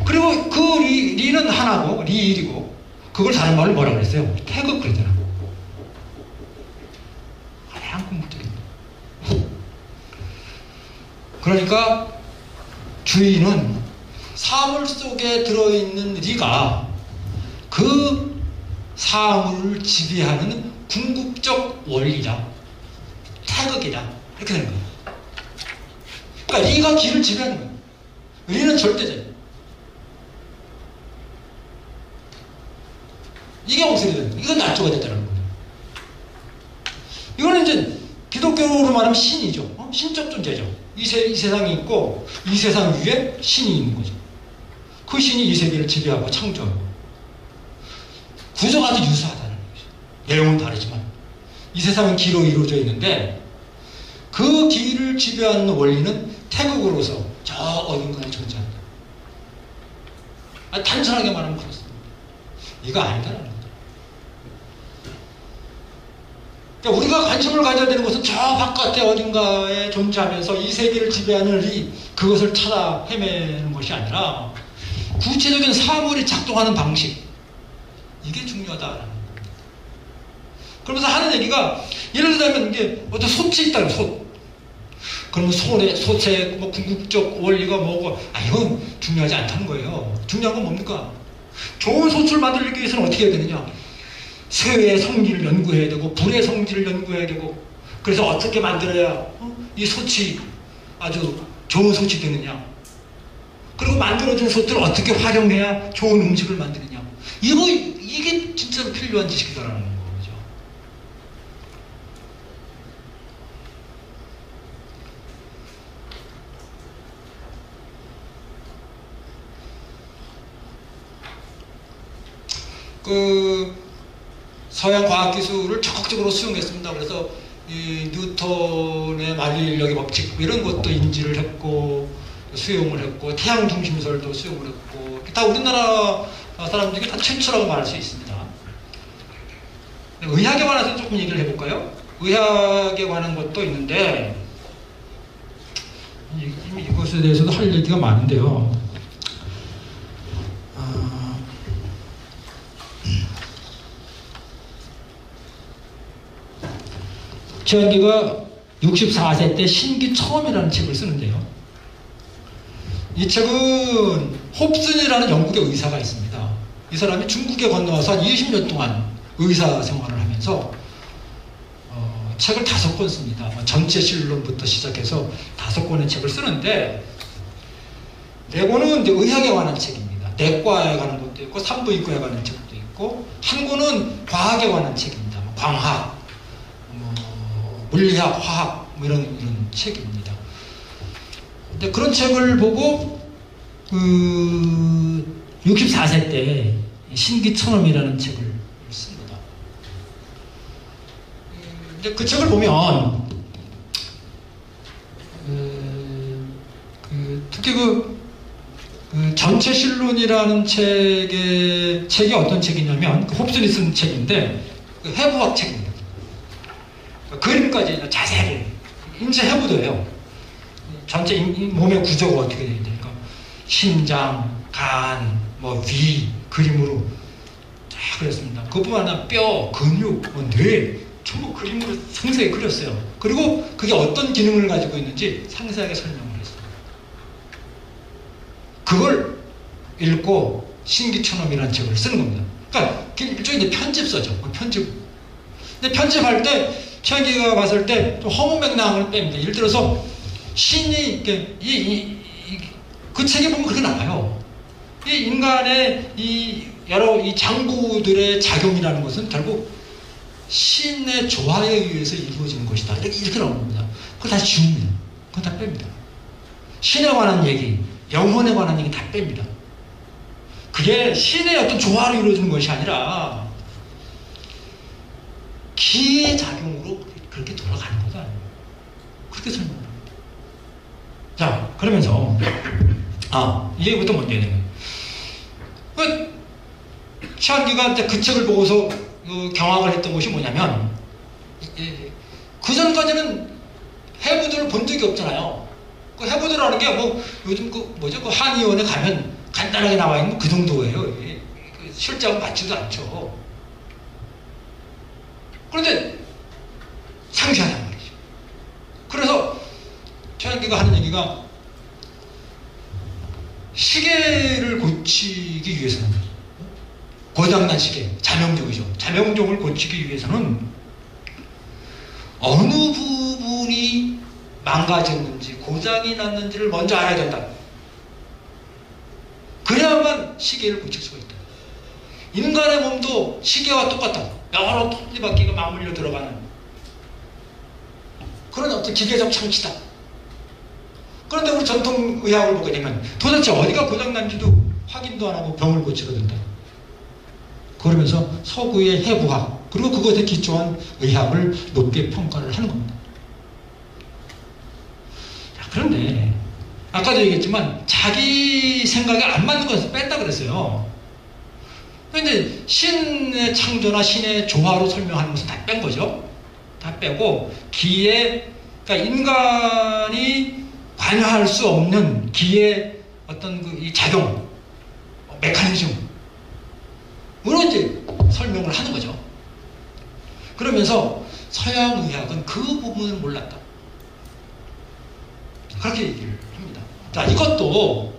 그리고 그 리는 하나고, 리일이고, 그걸 다른 말로 뭐라 그랬어요? 태극 그랬잖아. 가장 궁극적인. 그러니까 주인은 사물 속에 들어있는 리가 그 사물을 지배하는 궁극적 원리다. 태극이다. 이렇게 되는 거예요. 그러니까 리가 기를 지배하는 거예요. 리는 절대적. 이게 옹설이다. 이건 날조가 됐다는 거예요. 이거는 이제 기독교로 말하면 신이죠. 신적 존재죠. 이 세상이 있고 이 세상 위에 신이 있는 거죠. 그 신이 이 세계를 지배하고 창조하고. 구조가 아주 유사하다는 거죠. 내용은 다르지만 이 세상은 기로 이루어져 있는데 그 기를 지배하는 원리는 태극으로서 저 어딘가에 존재한다. 단순하게 말하면 그렇습니다. 이거 아니다라는 거죠. 그러니까 우리가 관심을 가져야 되는 것은 저 바깥에 어딘가에 존재하면서 이 세계를 지배하는 그것을 찾아 헤매는 것이 아니라 구체적인 사물이 작동하는 방식, 이게 중요하다라는 겁니다. 그러면서 하는 얘기가, 예를 들자면 이게 어떤 솥이 있다는 솥. 그러면 솥의 뭐 궁극적 원리가 뭐고, 이건 중요하지 않다는 거예요. 중요한 건 뭡니까? 좋은 솥을 만들기 위해서는 어떻게 해야 되느냐? 쇠의 성질을 연구해야 되고, 불의 성질을 연구해야 되고, 그래서 어떻게 만들어야 이 솥이 아주 좋은 솥이 되느냐? 그리고 만들어진 솥을 어떻게 활용해야 좋은 음식을 만드느냐? 이게 진짜로 필요한 지식이다라는 거죠. 서양 과학기술을 적극적으로 수용했습니다. 그래서 이 뉴턴의 만리인력의 법칙 이런 것도 인지를 했고 수용을 했고 태양 중심설도 수용을 했고 다 우리나라 사람 중에 다 최초라고 말할 수 있습니다. 의학에 관해서 조금 얘기를 해볼까요? 의학에 관한 것도 있는데 이것에 대해서도 할 얘기가 많은데요. 최한기가 64세 때 신기처음이라는 책을 쓰는데요. 이 책은 홉슨이라는 영국의 의사가 있습니다. 이 사람이 중국에 건너와서 한 20년 동안 의사 생활을 하면서 책을 5권 씁니다. 전체 실론부터 시작해서 5권의 책을 쓰는데 4권은 이제 의학에 관한 책입니다. 내과에 관한 것도 있고 산부인과에 관한 책도 있고 한 권은 과학에 관한 책입니다. 광학, 물리학, 화학 이런 책입니다. 근데 그런 책을 보고 64세 때 신기천엄이라는 책을 씁니다. 근데 그 책을 보면 특히 전체 실론이라는 책이 어떤 책이냐면 홉슨이 쓴 책인데 해부학 책입니다. 그림까지 자세하게 인체 해부도 해요. 전체 몸의 구조가 어떻게 되는지, 그러니까 심장, 간, 위 그림으로 쫙 그렸습니다. 그것뿐만 아니라 뼈, 근육, 뇌 전부 그림으로 상세히 그렸어요. 그리고 그게 어떤 기능을 가지고 있는지 상세하게 설명을 했어요. 그걸 읽고 신기천엄이라는 책을 쓰는 겁니다. 그러니까 일종의 편집서죠. 편집. 근데 편집할 때 최한기가 봤을 때 좀 허무맹랑을 뺍니다. 예를 들어서 신이 그 책에 보면 그렇게 나와요. 이 인간의 여러 장부들의 작용이라는 것은 결국 신의 조화에 의해서 이루어지는 것이다. 이렇게 나오는 겁니다. 그걸 다 지웁니다. 그걸 다 뺍니다. 신에 관한 얘기, 영혼에 관한 얘기 다 뺍니다. 그게 신의 어떤 조화로 이루어지는 것이 아니라 기의 작용으로 그렇게 돌아가는 거다. 그렇게 설명합니다. 자, 그러면서 이 얘기부터 먼저 해야 되는 거예요. 최한기가 그 책을 보고서 경악을 했던 것이 뭐냐면 그 전까지는 해부들을 본 적이 없잖아요. 그 해부들이라는 게 뭐 요즘 그 한의원에 가면 간단하게 나와 있는 그 정도예요. 실제하고 맞지도 않죠. 그런데 상시하단 말이죠. 그래서 최한기가 하는 얘기가 시계를 고치기 위해서는 고장난 시계, 자명종이죠. 자명종을 고치기 위해서는 어느 부분이 망가졌는지 고장이 났는지를 먼저 알아야 된다. 그래야만 시계를 고칠 수가 있다. 인간의 몸도 시계와 똑같다. 여러 톱니바퀴가 맞물려 들어가는 그런 어떤 기계적 장치다. 그런데 우리 전통의학을 보게 되면 도대체 어디가 고장난지도 확인도 안 하고 병을 고치게 된다. 그러면서 서구의 해부학 그리고 그것에 기초한 의학을 높게 평가를 하는 겁니다. 자, 그런데 아까도 얘기했지만 자기 생각에 안 맞는 것을 뺐다 그랬어요. 그런데 신의 창조나 신의 조화로 설명하는 것은 다 뺀 거죠. 다 빼고 기의 그러니까 인간이 관여할 수 없는 기의 어떤 이 작용 메커니즘으로 이제 설명을 하는 거죠. 그러면서 서양 의학은 그 부분을 몰랐다. 그렇게 얘기를 합니다. 자, 이것도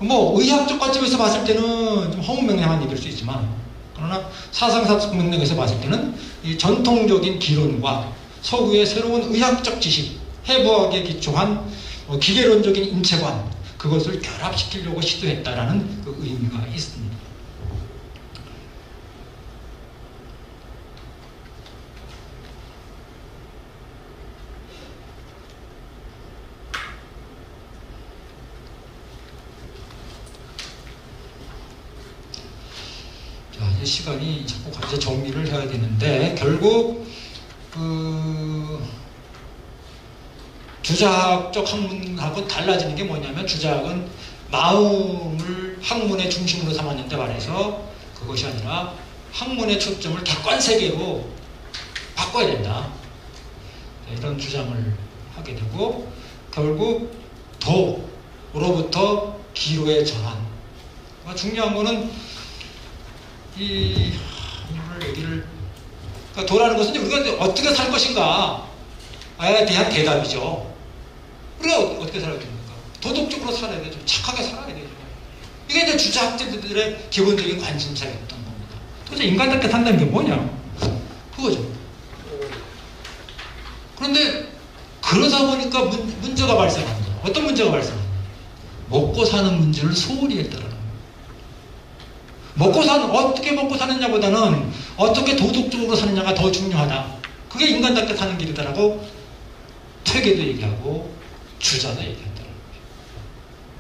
뭐 의학적 관점에서 봤을 때는 좀 허무맹랑한 얘기일 수 있지만 그러나 사상사적 맥락에서 봤을 때는 이 전통적인 기론과 서구의 새로운 의학적 지식, 해부학에 기초한 기계론적인 인체관 그것을 결합시키려고 시도했다라는 그 의미가 있습니다. 자, 이제 시간이 자꾸 이제 정리를 해야 되는데 결국 주자학적 학문하고 달라지는 게 뭐냐면 주자학은 마음을 학문의 중심으로 삼았는데 말해서 그것이 아니라 학문의 초점을 객관세계로 바꿔야 된다. 이런 주장을 하게 되고 결국 도로부터 기로의 전환. 중요한 거는 이 얘기를 그러니까 도라는 것은 우리가 어떻게 살 것인가에 대한 대답이죠. 우리가 어떻게 살아야 됩니까? 도덕적으로 살아야 되죠. 착하게 살아야 되죠. 이게 이제 주자학자들의 기본적인 관심사였던 겁니다. 도대체 인간답게 산다는 게 뭐냐? 그거죠. 그런데 그러다 보니까 문제가 발생합니다. 어떤 문제가 발생합니까? 먹고 사는 문제를 소홀히 했다라는 거예요. 어떻게 먹고 사느냐보다는 어떻게 도덕적으로 사느냐가 더 중요하다. 그게 인간답게 사는 길이다라고 퇴계도 얘기하고 주자도 얘기한다는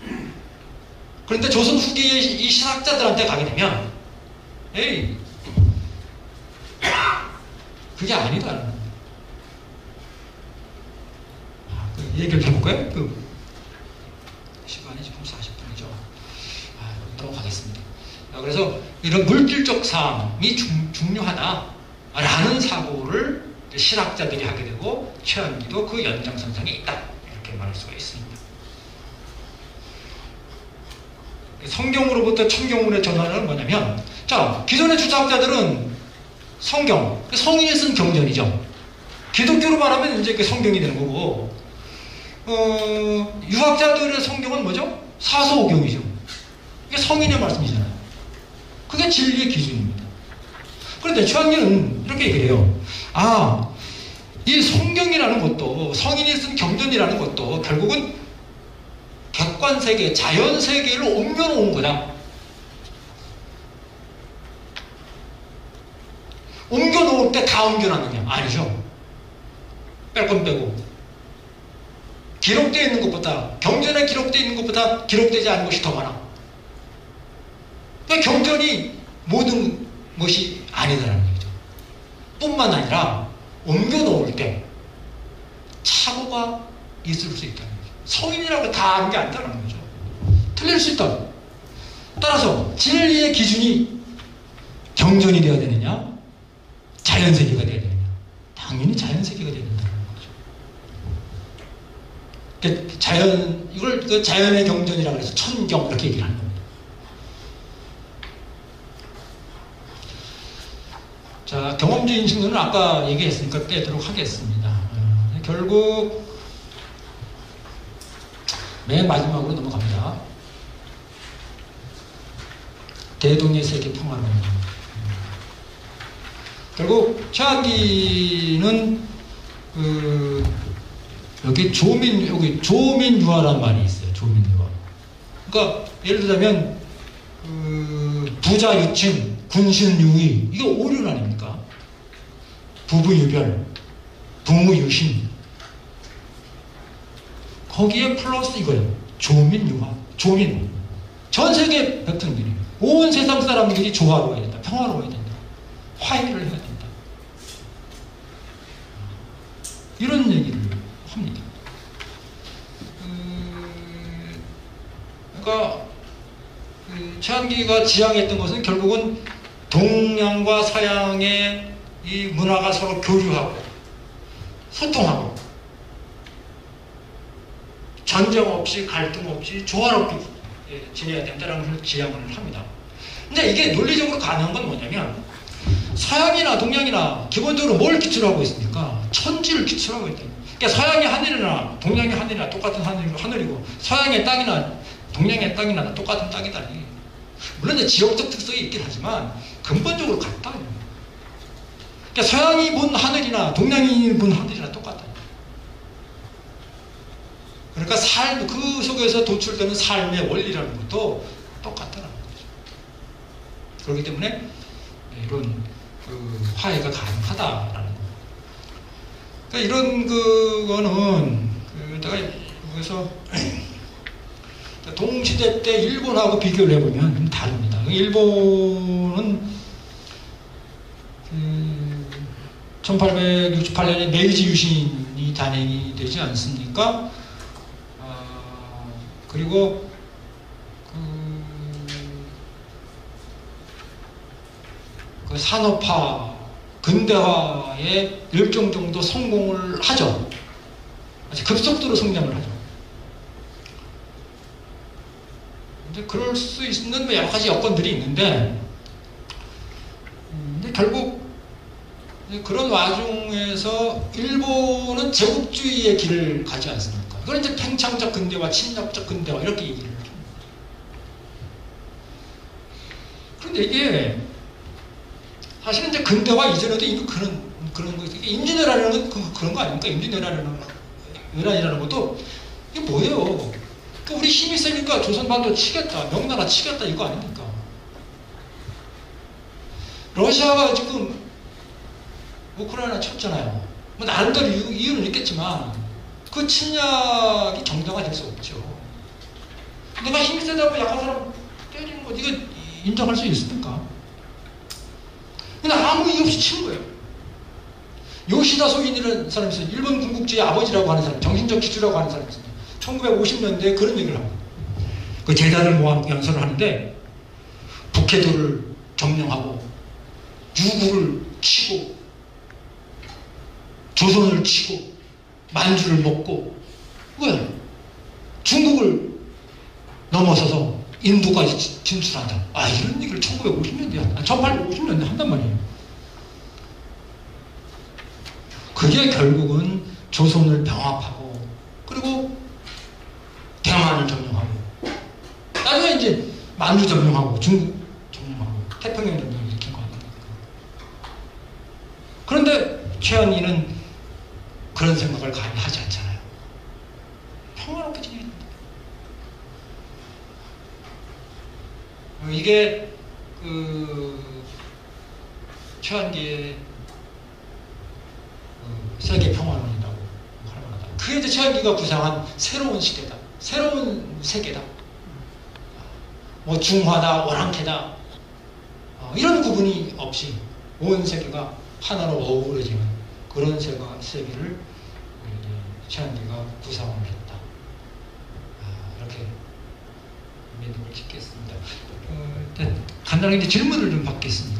거예요. 그런데 조선 후기의 이 신학자들한테 가게 되면 에이 그게 아니다라는 거예요. 그 얘기를 해볼까요? 시간이 지금 40분이죠. 그럼 가겠습니다. 그래서 이런 물질적 사항이 중요하다라는 사고를 신학자들이 하게 되고 최한기도 그 연장선상에 있다 이렇게 말할 수가 있습니다. 성경으로부터 천경문의 전환은 뭐냐면 자 기존의 주자학자들은 성경 성인이 쓴 경전이죠. 기독교로 말하면 이제 그 성경이 되는 거고 유학자들의 성경은 뭐죠? 사서오경이죠. 이게 성인의 말씀이잖아요. 그게 진리의 기준입니다. 그런데 최한기는 이렇게 얘기해요. 이 성경이라는 것도 성인이 쓴 경전이라는 것도 결국은 객관세계, 자연세계를 옮겨놓은 거다. 옮겨놓을 때 다 옮겨놨느냐? 아니죠. 뺄 건 빼고 기록되어 있는 것보다 경전에 기록되어 있는 것보다 기록되지 않은 것이 더 많아. 그러니까 경전이 모든 것이 아니다라는 거죠. 뿐만 아니라 옮겨놓을 때 착오가 있을 수 있다는 거죠. 성인이라고 다 아는 게 아니다라는 거죠. 틀릴 수 있다. 따라서 진리의 기준이 경전이 되어야 되느냐 자연세계가 되어야 되느냐 자연세계가 되야 된다는 거죠. 그러니까 이걸 그 자연의 경전이라고 해서 천경 이렇게 얘기를 하는 겁니다. 자, 경험주의 인식론은 아까 얘기했으니까 빼도록 하겠습니다. 결국 맨 마지막으로 넘어갑니다. 대동의 세계 평화론. 결국 최한기는 여기 조민유화라는 말이 있어요. 조민유화. 그러니까 예를 들자면 부자 유친, 군신 유의, 이게 오륜 아닙니까? 부부 유별, 부모 유신. 거기에 플러스 이거예요. 조민유화. 조민. 전 세계 백성들이, 온 세상 사람들이 조화로워야 된다. 평화로워야 된다. 화해를 해야 된다. 이런 얘기를 합니다. 그러니까 최한기가 지향했던 것은 결국은 동양과 서양의 이 문화가 서로 교류하고 소통하고 전쟁 없이 갈등 없이 조화롭게 지내야 된다는 걸 지향을 합니다. 근데 이게 논리적으로 가능한 건 뭐냐면 서양이나 동양이나 기본적으로 뭘 기초로 하고 있습니까? 천지를 기초로 하고 있다. 그러니까 서양의 하늘이나 동양의 하늘이나 똑같은 하늘이고 서양의 땅이나 동양의 땅이나 똑같은 땅이다니. 물론 이제 지역적 특성이 있긴 하지만 근본적으로 같다. 그러니까 서양이 본 하늘이나 동양이 본 하늘이나 똑같다. 그러니까 그 속에서 도출되는 삶의 원리라는 것도 똑같다는 거죠. 그렇기 때문에 이런 화해가 가능하다라는 거. 그러니까 이런 거는 내가 여기서 동시대 때 일본하고 비교를 해보면 좀 다릅니다. 일본은 1868년에 메이지 유신이 단행이 되지 않습니까? 그리고 그 산업화, 근대화에 일정 정도 성공을 하죠. 아주 급속도로 성장을 하죠. 근데 그럴 수 있는 여러 가지 여건들이 있는데, 근데 결국 그런 와중에서 일본은 제국주의의 길을 가지 않습니까? 이건 이제 팽창적 근대화, 침략적 근대화 이렇게 얘기를 합니다. 그런데 이게 사실은 이제 근대화 이전에도 이미 그런 거 있어요. 임진왜란이라는 건 그런 거 아닙니까? 임진왜란이라는 것도 이게 뭐예요? 그러니까 우리 힘이 세니까 조선반도 치겠다, 명나라 치겠다 이거 아닙니까? 러시아가 지금 우크라이나 쳤잖아요. 뭐 나름대로 이유는 있겠지만 그 침략이 정당화될 수 없죠. 내가 힘이 세다고 약한 사람 때리는 거 이거 인정할 수 있습니까? 그냥 아무 이유 없이 친 거예요. 요시다 소인이라는 사람이 있어요. 일본 군국주의 아버지라고 하는 사람, 정신적 기주라고 하는 사람이 있어요. 1950년대에 그런 얘기를 합니다. 그 제자들 모아놓고 연설을 하는데 북해도를 점령하고 유구를 치고 조선을 치고 만주를 먹고 왜? 중국을 넘어서서 인도까지 진출한다. 이런 얘기를 1950년대, 1850년대 한단 말이에요. 그게 결국은 조선을 병합하고 그리고 대만을 점령하고 나중에 이제 만주 점령하고 중국 점령하고 태평양 점령을 일으킨 거 아닙니까? 그런데 최한기는 그런 생각을 감히 하지 않잖아요. 평화롭게 지내야 된다. 이게 최한기의 세계 평화론이라고 할 만하다. 그게 이제 최한기가 구상한 새로운 시대다. 새로운 세계다. 뭐 중화다, 오랑캐다. 이런 구분이 없이 온 세계가 하나로 어우러지는 그런 세계를 최한기가 구상을 했다. 이렇게 믿음을 짓겠습니다. 간단하게 질문을 좀 받겠습니다.